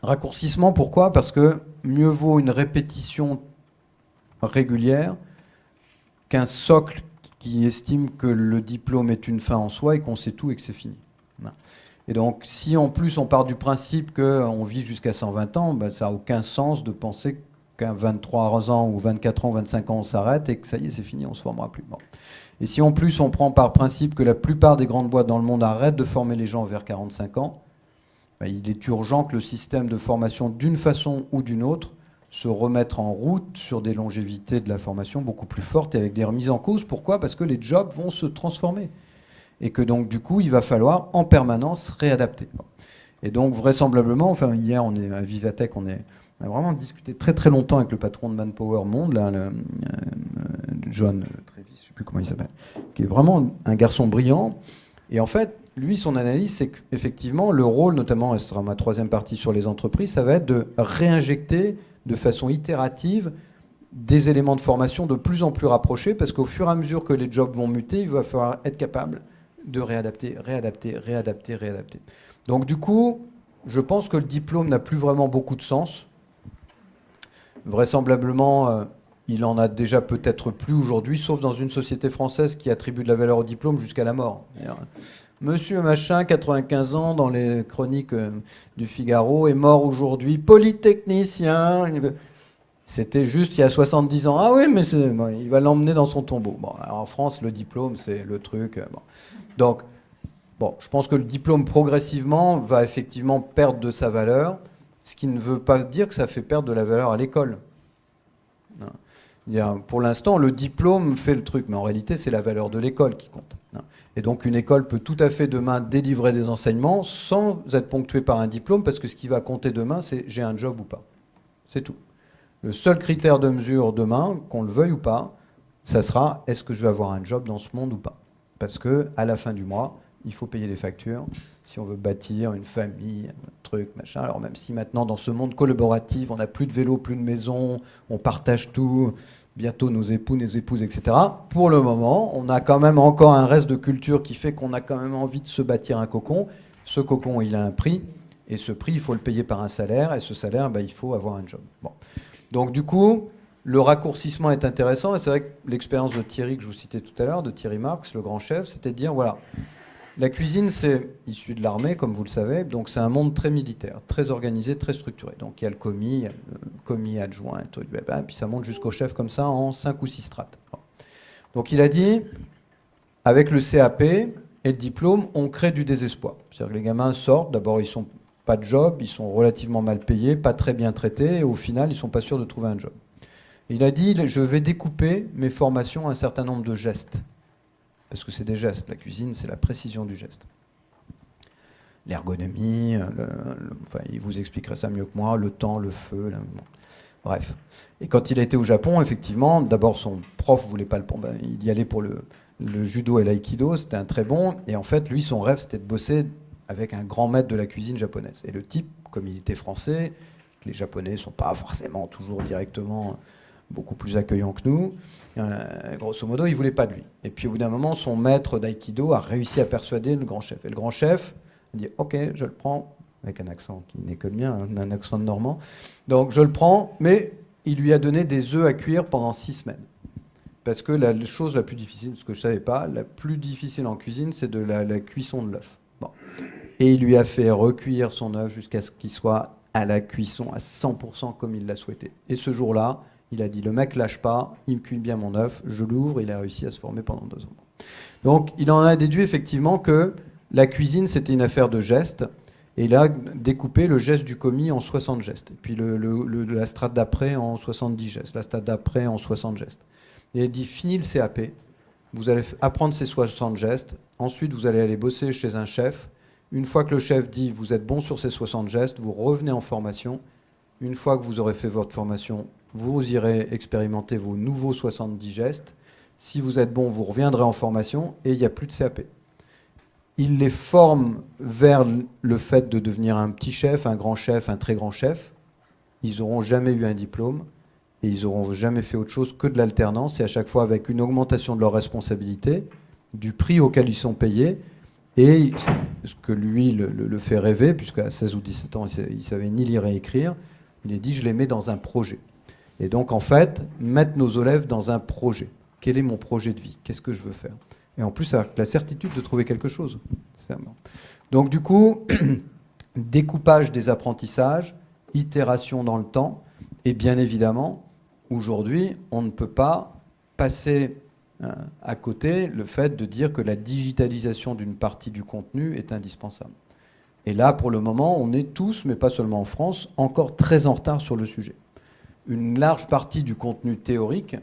Raccourcissement, pourquoi? Parce que mieux vaut une répétition régulière qu'un socle qui estime que le diplôme est une fin en soi et qu'on sait tout et que c'est fini. Et donc, si en plus on part du principe qu'on vit jusqu'à 120 ans, ça n'a aucun sens de penser qu'à 23 ans ou 24 ans, 25 ans, on s'arrête et que ça y est, c'est fini, on ne se formera plus. Bon. Et si en plus on prend par principe que la plupart des grandes boîtes dans le monde arrêtent de former les gens vers 45 ans, il est urgent que le système de formation, d'une façon ou d'une autre, se remette en route sur des longévités de la formation beaucoup plus fortes et avec des remises en cause. Pourquoi ? Parce que les jobs vont se transformer. Et que donc, du coup, il va falloir en permanence réadapter. Et donc, vraisemblablement, enfin, hier, on est à Vivatech, on a vraiment discuté très très longtemps avec le patron de Manpower Monde, là, John Travis, je ne sais plus comment il s'appelle, qui est vraiment un garçon brillant. Et en fait, lui, son analyse, c'est qu'effectivement, le rôle, notamment, et ce sera ma troisième partie sur les entreprises, ça va être de réinjecter de façon itérative des éléments de formation de plus en plus rapprochés, parce qu'au fur et à mesure que les jobs vont muter, il va falloir être capable de réadapter. Donc du coup, je pense que le diplôme n'a plus vraiment beaucoup de sens. Vraisemblablement, il en a déjà peut-être plus aujourd'hui, sauf dans une société française qui attribue de la valeur au diplôme jusqu'à la mort. Monsieur machin, 95 ans, dans les chroniques du Figaro, est mort aujourd'hui, polytechnicien. C'était juste il y a 70 ans. Ah oui, mais bon, il va l'emmener dans son tombeau. Bon, alors en France, le diplôme, c'est le truc. Bon. Donc, bon, je pense que le diplôme, progressivement, va effectivement perdre de sa valeur, ce qui ne veut pas dire que ça fait perdre de la valeur à l'école. Pour l'instant, le diplôme fait le truc, mais en réalité, c'est la valeur de l'école qui compte. Et donc, une école peut tout à fait demain délivrer des enseignements sans être ponctuée par un diplôme, parce que ce qui va compter demain, c'est j'ai un job ou pas. C'est tout. Le seul critère de mesure demain, qu'on le veuille ou pas, ça sera est-ce que je vais avoir un job dans ce monde ou pas. Parce qu'à la fin du mois, il faut payer les factures. Si on veut bâtir une famille, un truc, machin. Alors même si maintenant, dans ce monde collaboratif, on n'a plus de vélo, plus de maison, on partage tout, bientôt nos époux, nos épouses, etc. Pour le moment, on a quand même encore un reste de culture qui fait qu'on a quand même envie de se bâtir un cocon. Ce cocon, il a un prix. Et ce prix, il faut le payer par un salaire. Et ce salaire, il faut avoir un job. Bon. Donc du coup, le raccourcissement est intéressant. Et c'est vrai que l'expérience de Thierry, que je vous citais tout à l'heure, de Thierry Marx, le grand chef, c'était de dire, voilà, la cuisine, c'est issu de l'armée, comme vous le savez, donc c'est un monde très militaire, très organisé, très structuré. Donc il y a le commis adjoint, et puis ça monte jusqu'au chef comme ça en 5 ou 6 strates. Donc il a dit, avec le CAP et le diplôme, on crée du désespoir. C'est-à-dire que les gamins sortent, d'abord ils n'ont pas de job, ils sont relativement mal payés, pas très bien traités, et au final ils ne sont pas sûrs de trouver un job. Et il a dit, je vais découper mes formations à un certain nombre de gestes. Parce que c'est des gestes. La cuisine, c'est la précision du geste. L'ergonomie, il vous expliquerait ça mieux que moi, le temps, le feu, bon. Bref. Et quand il a été au Japon, effectivement, d'abord son prof voulait pas il y allait pour le judo et l'aïkido, c'était un très bon, et en fait, lui, son rêve, c'était de bosser avec un grand maître de la cuisine japonaise. Et le type, comme il était français, les Japonais ne sont pas forcément toujours directement beaucoup plus accueillants que nous, grosso modo, il ne voulait pas de lui. Et puis au bout d'un moment, son maître d'aïkido a réussi à persuader le grand chef. Et le grand chef dit « Ok, je le prends », avec un accent qui n'est que le mien, un accent de normand. Donc je le prends, mais il lui a donné des œufs à cuire pendant 6 semaines. Parce que la chose la plus difficile, ce que je ne savais pas, la plus difficile en cuisine, c'est de la cuisson de l'œuf. Bon. Et il lui a fait recuire son œuf jusqu'à ce qu'il soit à la cuisson à 100% comme il l'a souhaité. Et ce jour-là, il a dit, le mec lâche pas, il me cuit bien mon œuf, je l'ouvre, il a réussi à se former pendant 2 ans. Donc il en a déduit effectivement que la cuisine, c'était une affaire de gestes, et il a découpé le geste du commis en 60 gestes, et puis la strate d'après en 70 gestes, la strate d'après en 60 gestes. Il a dit, fini le CAP, vous allez apprendre ces 60 gestes, ensuite vous allez aller bosser chez un chef. Une fois que le chef dit, vous êtes bon sur ces 60 gestes, vous revenez en formation. Une fois que vous aurez fait votre formation, vous irez expérimenter vos nouveaux 70 gestes. Si vous êtes bon, vous reviendrez en formation et il n'y a plus de CAP. Il les forme vers le fait de devenir un petit chef, un grand chef, un très grand chef. Ils n'auront jamais eu un diplôme et ils n'auront jamais fait autre chose que de l'alternance, et à chaque fois avec une augmentation de leurs responsabilités, du prix auquel ils sont payés, et ce que lui le fait rêver, puisqu'à 16 ou 17 ans, il ne savait ni lire et écrire, il a dit, je les mets dans un projet. Et donc, en fait, mettre nos élèves dans un projet. Quel est mon projet de vie? Qu'est-ce que je veux faire? Et en plus, avec la certitude de trouver quelque chose. Donc, du coup, découpage des apprentissages, itération dans le temps, et bien évidemment, aujourd'hui, on ne peut pas passer à côté le fait de dire que la digitalisation d'une partie du contenu est indispensable. Et là, pour le moment, on est tous, mais pas seulement en France, encore très en retard sur le sujet. Une large partie du contenu théorique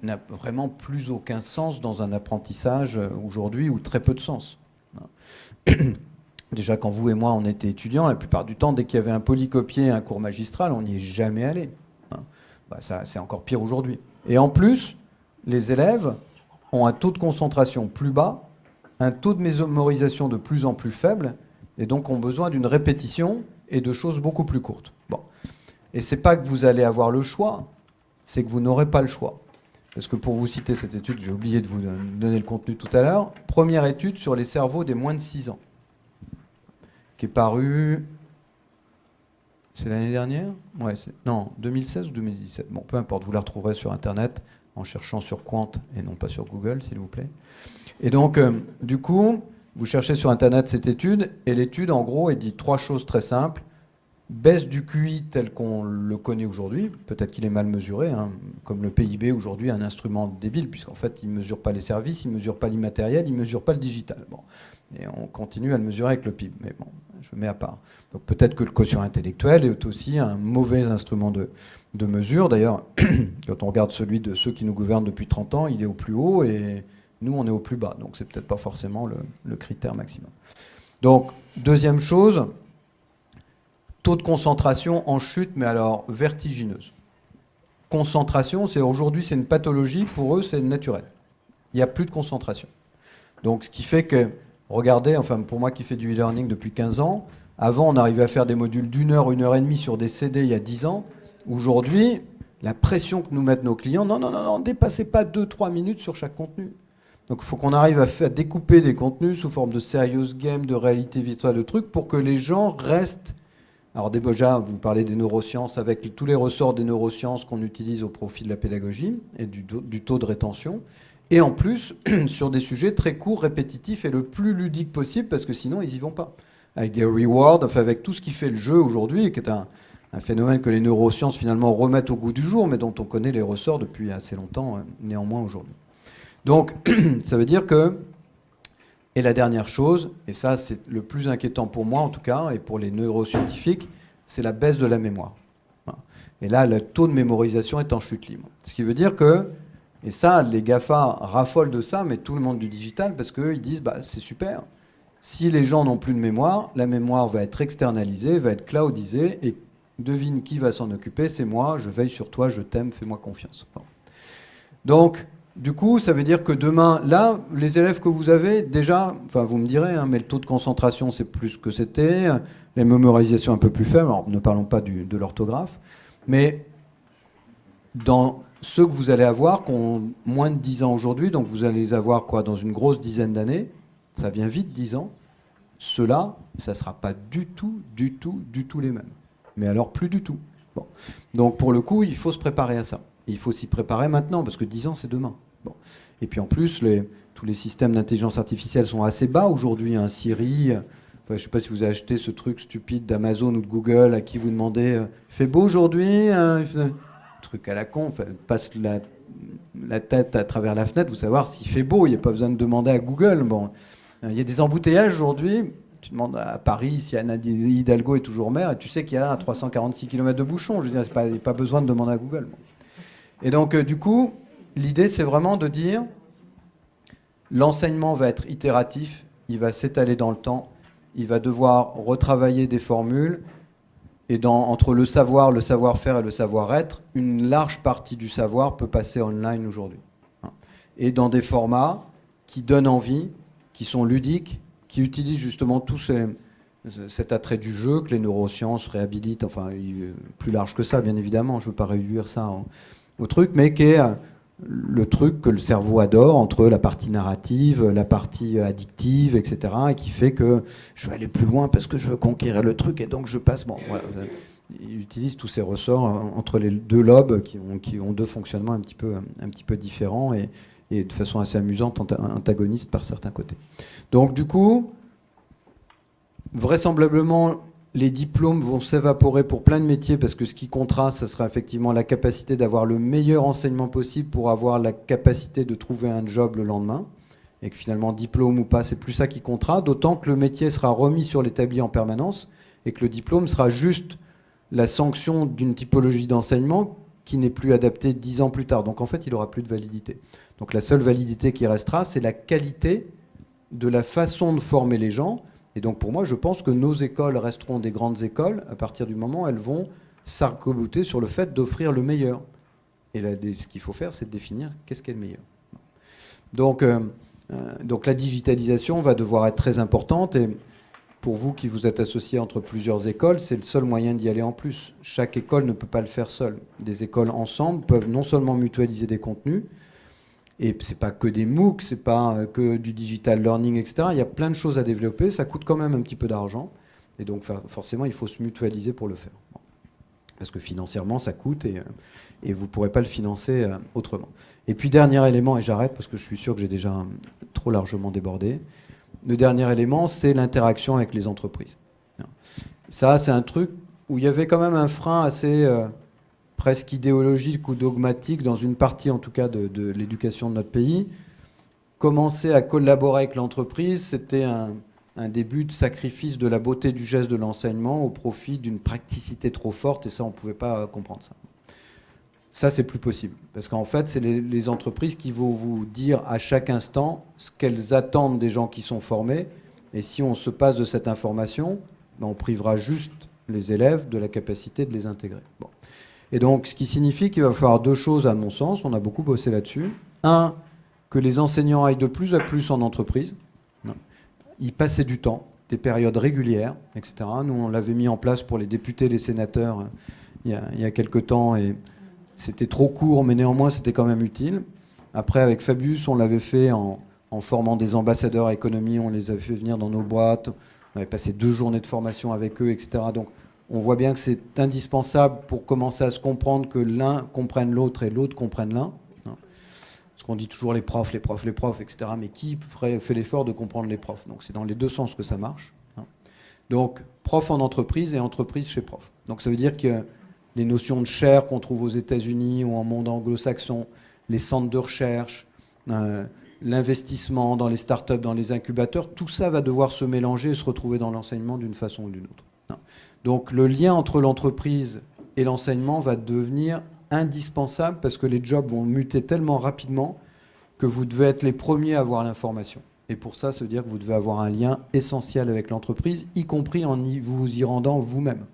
n'a vraiment plus aucun sens dans un apprentissage aujourd'hui, ou très peu de sens. Déjà, quand vous et moi, on était étudiants, la plupart du temps, dès qu'il y avait un polycopié, un cours magistral, on n'y est jamais allé. Ça, c'est encore pire aujourd'hui. Et en plus, les élèves ont un taux de concentration plus bas, un taux de mémorisation de plus en plus faible, et donc ont besoin d'une répétition et de choses beaucoup plus courtes. Bon. Et c'est pas que vous allez avoir le choix, c'est que vous n'aurez pas le choix. Parce que pour vous citer cette étude, j'ai oublié de vous donner le contenu tout à l'heure, première étude sur les cerveaux des moins de 6 ans, qui est parue... C'est l'année dernière ? Ouais, non, 2016 ou 2017. Bon, peu importe, vous la retrouverez sur Internet en cherchant sur Quant et non pas sur Google, s'il vous plaît. Et donc, du coup, vous cherchez sur Internet cette étude, et l'étude, en gros, elle dit 3 choses très simples. Baisse du QI tel qu'on le connaît aujourd'hui, peut-être qu'il est mal mesuré, hein, comme le PIB aujourd'hui, un instrument débile, puisqu'en fait, il ne mesure pas les services, il ne mesure pas l'immatériel, il ne mesure pas le digital. Bon. Et on continue à le mesurer avec le PIB, mais bon, je mets à part. Donc peut-être que le quotient intellectuel est aussi un mauvais instrument de mesure. D'ailleurs, quand on regarde celui de ceux qui nous gouvernent depuis 30 ans, il est au plus haut, et nous, on est au plus bas. Donc c'est peut-être pas forcément le critère maximum. Donc, deuxième chose, taux de concentration en chute, mais alors vertigineuse. Concentration, aujourd'hui, c'est une pathologie, pour eux, c'est naturel. Il n'y a plus de concentration. Donc, ce qui fait que, regardez, enfin, pour moi qui fais du e-learning depuis 15 ans, avant, on arrivait à faire des modules d'1 heure, 1 heure et demie sur des CD il y a 10 ans. Aujourd'hui, la pression que nous mettent nos clients, non, dépassez pas 2-3 minutes sur chaque contenu. Donc, il faut qu'on arrive à découper des contenus sous forme de serious game, de réalité virtuelle, de trucs, pour que les gens restent. Alors déjà, vous parlez des neurosciences, avec tous les ressorts des neurosciences qu'on utilise au profit de la pédagogie et du taux de rétention. Et en plus, sur des sujets très courts, répétitifs et le plus ludique possible, parce que sinon, ils n'y vont pas. Avec des rewards, enfin avec tout ce qui fait le jeu aujourd'hui, qui est un phénomène que les neurosciences finalement remettent au goût du jour, mais dont on connaît les ressorts depuis assez longtemps, néanmoins aujourd'hui. Donc, ça veut dire que... Et la dernière chose, et ça c'est le plus inquiétant pour moi en tout cas, et pour les neuroscientifiques, c'est la baisse de la mémoire. Et là, le taux de mémorisation est en chute libre. Ce qui veut dire que, et ça, les GAFA raffolent de ça, mais tout le monde du digital, parce qu'eux, ils disent, c'est super. Si les gens n'ont plus de mémoire, la mémoire va être externalisée, va être cloudisée, et devine qui va s'en occuper, c'est moi, je veille sur toi, je t'aime, fais-moi confiance. Bon. Donc, du coup, ça veut dire que demain, là, les élèves que vous avez, déjà, enfin vous me direz, hein, mais le taux de concentration, c'est plus que c'était, les mémorisations un peu plus faibles, alors ne parlons pas de l'orthographe, mais dans ceux que vous allez avoir, qui ont moins de 10 ans aujourd'hui, donc vous allez les avoir quoi, dans une grosse dizaine d'années, ça vient vite, 10 ans, ceux-là, ça ne sera pas du tout les mêmes. Mais alors plus du tout. Bon. Donc pour le coup, il faut se préparer à ça. Et il faut s'y préparer maintenant, parce que 10 ans, c'est demain. Bon. Et puis en plus, tous les systèmes d'intelligence artificielle sont assez bas aujourd'hui. Un Siri, enfin, je ne sais pas si vous avez acheté ce truc stupide d'Amazon ou de Google à qui vous demandez « fait beau aujourd'hui ?» Truc à la con, enfin, passe la tête à travers la fenêtre, vous savoir s'il fait beau, il n'y a pas besoin de demander à Google. Bon. Il y a des embouteillages aujourd'hui. Tu demandes à Paris si Anne Hidalgo est toujours maire, et tu sais qu'il y a 346 km de bouchons. Je veux dire, il n'y a pas besoin de demander à Google. Bon. Et donc, du coup, l'idée, c'est vraiment de dire l'enseignement va être itératif, il va s'étaler dans le temps, il va devoir retravailler des formules, et entre le savoir, le savoir-faire et le savoir-être, une large partie du savoir peut passer online aujourd'hui. Et dans des formats qui donnent envie, qui sont ludiques, qui utilisent justement tout cet attrait du jeu que les neurosciences réhabilitent, enfin, plus large que ça, bien évidemment, je ne veux pas réduire ça au truc, mais qui est le truc que le cerveau adore, entre la partie narrative, la partie addictive, etc., et qui fait que je vais aller plus loin parce que je veux conquérir le truc, et donc je passe... Bon, voilà, il utilise tous ces ressorts entre les deux lobes qui ont deux fonctionnements un petit peu différents, et de façon assez amusante, antagonistes par certains côtés. Donc du coup, vraisemblablement... les diplômes vont s'évaporer pour plein de métiers, parce que ce qui comptera, ce sera effectivement la capacité d'avoir le meilleur enseignement possible pour avoir la capacité de trouver un job le lendemain. et que finalement, diplôme ou pas, c'est plus ça qui comptera, d'autant que le métier sera remis sur l'établi en permanence, et que le diplôme sera juste la sanction d'une typologie d'enseignement qui n'est plus adaptée 10 ans plus tard. Donc en fait, il n'aura plus de validité. Donc la seule validité qui restera, c'est la qualité de la façon de former les gens. Et donc pour moi, je pense que nos écoles resteront des grandes écoles à partir du moment où elles vont s'arc-bouter sur le fait d'offrir le meilleur. Et là, ce qu'il faut faire, c'est de définir qu'est-ce qui est le meilleur. Donc la digitalisation va devoir être très importante. Et pour vous qui vous êtes associés entre plusieurs écoles, c'est le seul moyen d'y aller en plus. Chaque école ne peut pas le faire seule. Des écoles ensemble peuvent non seulement mutualiser des contenus, et c'est pas que des MOOC, c'est pas que du digital learning, etc. Il y a plein de choses à développer, ça coûte quand même un petit peu d'argent, et donc forcément il faut se mutualiser pour le faire. Bon. Parce que financièrement ça coûte, et vous ne pourrez pas le financer autrement. Et puis dernier élément, et j'arrête parce que je suis sûr que j'ai déjà trop largement débordé, le dernier élément, c'est l'interaction avec les entreprises. Ça, c'est un truc où il y avait quand même un frein assez presque idéologique ou dogmatique dans une partie, en tout cas, de l'éducation de notre pays. Commencer à collaborer avec l'entreprise, c'était un début de sacrifice de la beauté du geste de l'enseignement au profit d'une praticité trop forte, et ça, on ne pouvait pas comprendre ça. Ça, c'est plus possible. Parce qu'en fait, c'est les entreprises qui vont vous dire à chaque instant ce qu'elles attendent des gens qui sont formés. Et si on se passe de cette information, ben on privera juste les élèves de la capacité de les intégrer. Bon. Et donc, ce qui signifie qu'il va falloir deux choses, à mon sens. On a beaucoup bossé là-dessus. Un, que les enseignants aillent de plus en plus en entreprise. Y passer du temps, des périodes régulières, etc. Nous, on l'avait mis en place pour les députés et les sénateurs il y a quelques temps, et c'était trop court, mais néanmoins, c'était quand même utile. Après, avec Fabius, on l'avait fait en formant des ambassadeurs à économie. On les avait fait venir dans nos boîtes. On avait passé 2 journées de formation avec eux, etc. Donc, on voit bien que c'est indispensable pour commencer à se comprendre que l'un comprenne l'autre et l'autre comprenne l'un. Parce qu'on dit toujours les profs, etc. Mais qui fait l'effort de comprendre les profs? Donc, c'est dans les deux sens que ça marche. Donc, prof en entreprise et entreprise chez prof. Donc, ça veut dire que les notions de chaire qu'on trouve aux États-Unis ou en monde anglo-saxon, les centres de recherche, l'investissement dans les startups, dans les incubateurs, tout ça va devoir se mélanger et se retrouver dans l'enseignement d'une façon ou d'une autre. Donc le lien entre l'entreprise et l'enseignement va devenir indispensable parce que les jobs vont muter tellement rapidement que vous devez être les premiers à avoir l'information. Et pour ça veut dire que vous devez avoir un lien essentiel avec l'entreprise, y compris en vous y rendant vous-même.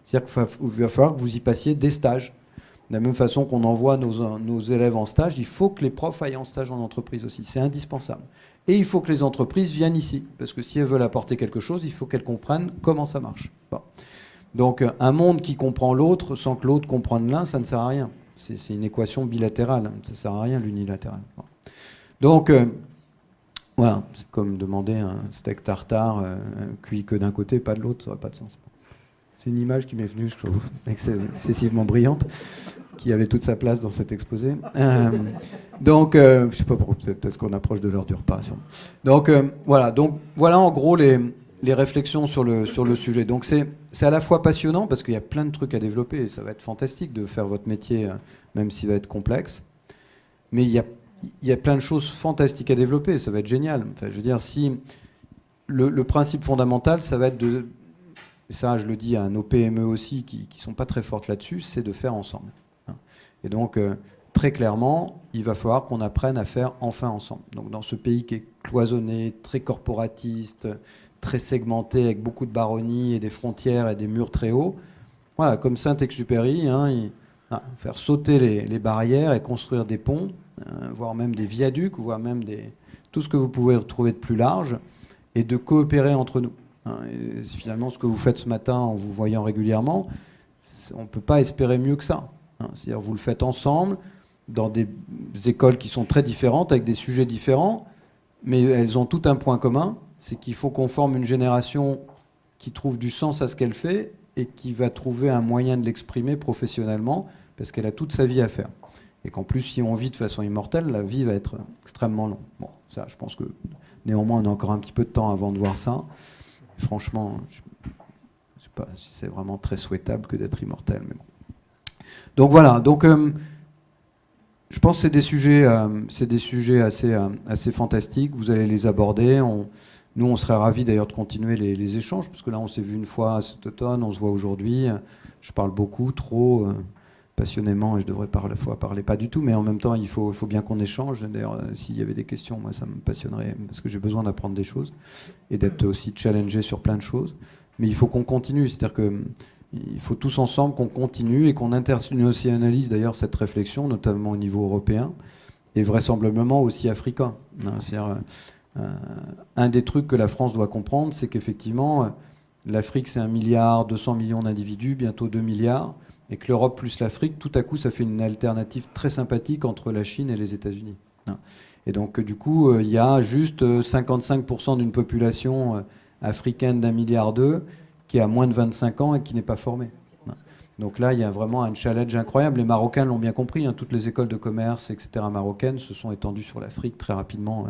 C'est-à-dire qu'il va falloir que vous y passiez des stages. De la même façon qu'on envoie nos élèves en stage, il faut que les profs aillent en stage en entreprise aussi. C'est indispensable. Et il faut que les entreprises viennent ici. Parce que si elles veulent apporter quelque chose, il faut qu'elles comprennent comment ça marche. Bon. Donc un monde qui comprend l'autre sans que l'autre comprenne l'un, ça ne sert à rien. C'est une équation bilatérale. Ça ne sert à rien l'unilatéral. Bon. Donc voilà, c'est comme demander un steak tartare cuit que d'un côté, pas de l'autre, ça n'a pas de sens. C'est une image qui m'est venue, je trouve, excessivement brillante, qui avait toute sa place dans cet exposé. Donc, je ne sais pas pourquoi, peut-être parce qu'on approche de l'heure du repas. Donc, voilà en gros les réflexions sur le sujet. Donc, c'est à la fois passionnant, parce qu'il y a plein de trucs à développer, et ça va être fantastique de faire votre métier, même s'il va être complexe. Mais il y a plein de choses fantastiques à développer, ça va être génial. Enfin, je veux dire, si le principe fondamental, ça va être de... Ça, je le dis à nos PME aussi, qui ne sont pas très fortes là-dessus, c'est de faire ensemble. Et donc, très clairement, il va falloir qu'on apprenne à faire enfin ensemble. Donc, dans ce pays qui est cloisonné, très corporatiste, très segmenté, avec beaucoup de baronnies et des frontières et des murs très hauts, voilà, comme Saint-Exupéry, faire sauter les barrières et construire des ponts, voire même des viaducs, voire même tout ce que vous pouvez retrouver de plus large, et de coopérer entre nous. Et finalement, ce que vous faites ce matin en vous voyant régulièrement, on ne peut pas espérer mieux que ça. C'est-à-dire vous le faites ensemble, dans des écoles qui sont très différentes, avec des sujets différents, mais elles ont tout un point commun, c'est qu'il faut qu'on forme une génération qui trouve du sens à ce qu'elle fait et qui va trouver un moyen de l'exprimer professionnellement, parce qu'elle a toute sa vie à faire. Et qu'en plus, si on vit de façon immortelle, la vie va être extrêmement longue. Bon, ça, je pense que néanmoins, on a encore un petit peu de temps avant de voir ça. Franchement, je ne sais pas si c'est vraiment très souhaitable que d'être immortel. Mais bon. Donc voilà, Je pense que c'est des sujets assez fantastiques. Vous allez les aborder. Nous, on serait ravis d'ailleurs de continuer les échanges, parce que là, on s'est vu une fois cet automne, on se voit aujourd'hui. Je parle beaucoup, trop passionnément, et je devrais parfois parler pas du tout, mais en même temps, il faut bien qu'on échange. D'ailleurs, s'il y avait des questions, moi, ça me passionnerait, parce que j'ai besoin d'apprendre des choses et d'être aussi challengé sur plein de choses. Mais il faut qu'on continue, c'est-à-dire qu'il faut tous ensemble qu'on continue et qu'on internationalise d'ailleurs cette réflexion, notamment au niveau européen, et vraisemblablement aussi africain. C'est-à-dire, un des trucs que la France doit comprendre, c'est qu'effectivement, l'Afrique, c'est 1,2 milliard d'individus, bientôt 2 milliards, et que l'Europe plus l'Afrique, tout à coup, ça fait une alternative très sympathique entre la Chine et les États-Unis. Et donc, du coup, il y a juste 55% d'une population africaine d'1,2 milliard qui a moins de 25 ans et qui n'est pas formée. Donc là, il y a vraiment un challenge incroyable. Les Marocains l'ont bien compris, toutes les écoles de commerce, etc. marocaines se sont étendues sur l'Afrique très rapidement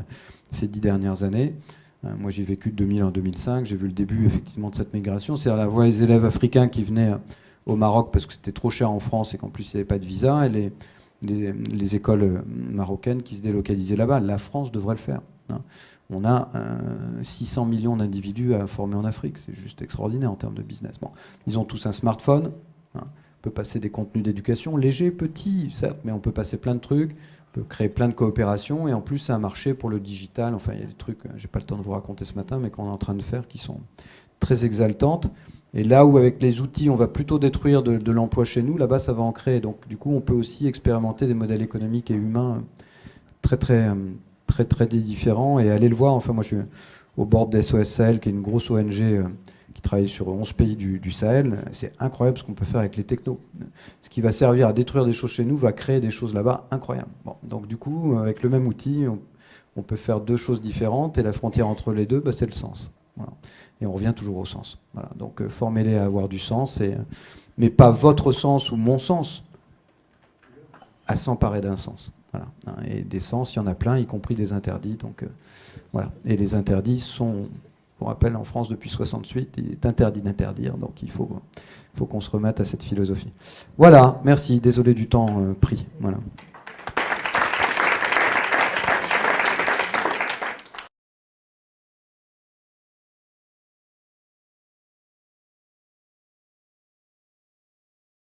ces 10 dernières années. Moi, j'ai vécu de 2000 en 2005, j'ai vu le début effectivement de cette migration. C'est-à-dire la voie des élèves africains qui venaient au Maroc parce que c'était trop cher en France et qu'en plus il n'y avait pas de visa, et les écoles marocaines qui se délocalisaient là-bas. La France devrait le faire. On a 600 millions d'individus à former en Afrique. C'est juste extraordinaire en termes de business. Bon, ils ont tous un smartphone. On peut passer des contenus d'éducation, légers, petits, certes, mais on peut passer plein de trucs. On peut créer plein de coopérations. Et en plus, c'est un marché pour le digital. Enfin, il y a des trucs, j'ai pas le temps de vous raconter ce matin, mais qu'on est en train de faire qui sont très exaltantes. Et là où, avec les outils, on va plutôt détruire de l'emploi chez nous, là-bas, ça va en créer. Donc, du coup, on peut aussi expérimenter des modèles économiques et humains très différents et aller le voir. Enfin, moi, je suis au board d'SOS Sahel, qui est une grosse ONG qui travaille sur 11 pays du Sahel. C'est incroyable ce qu'on peut faire avec les technos. Ce qui va servir à détruire des choses chez nous va créer des choses là-bas incroyables. Bon, donc, du coup, avec le même outil, on peut faire deux choses différentes, et la frontière entre les deux, c'est le sens. Voilà. Et on revient toujours au sens. Voilà. Donc, formez-les à avoir du sens, mais pas votre sens ou mon sens, à s'emparer d'un sens. Voilà. Et des sens, il y en a plein, y compris des interdits. Donc, voilà. Et les interdits sont, pour rappel, en France depuis 68, il est interdit d'interdire. Donc il faut qu'on se remette à cette philosophie. Voilà, merci. Désolé du temps pris. Voilà.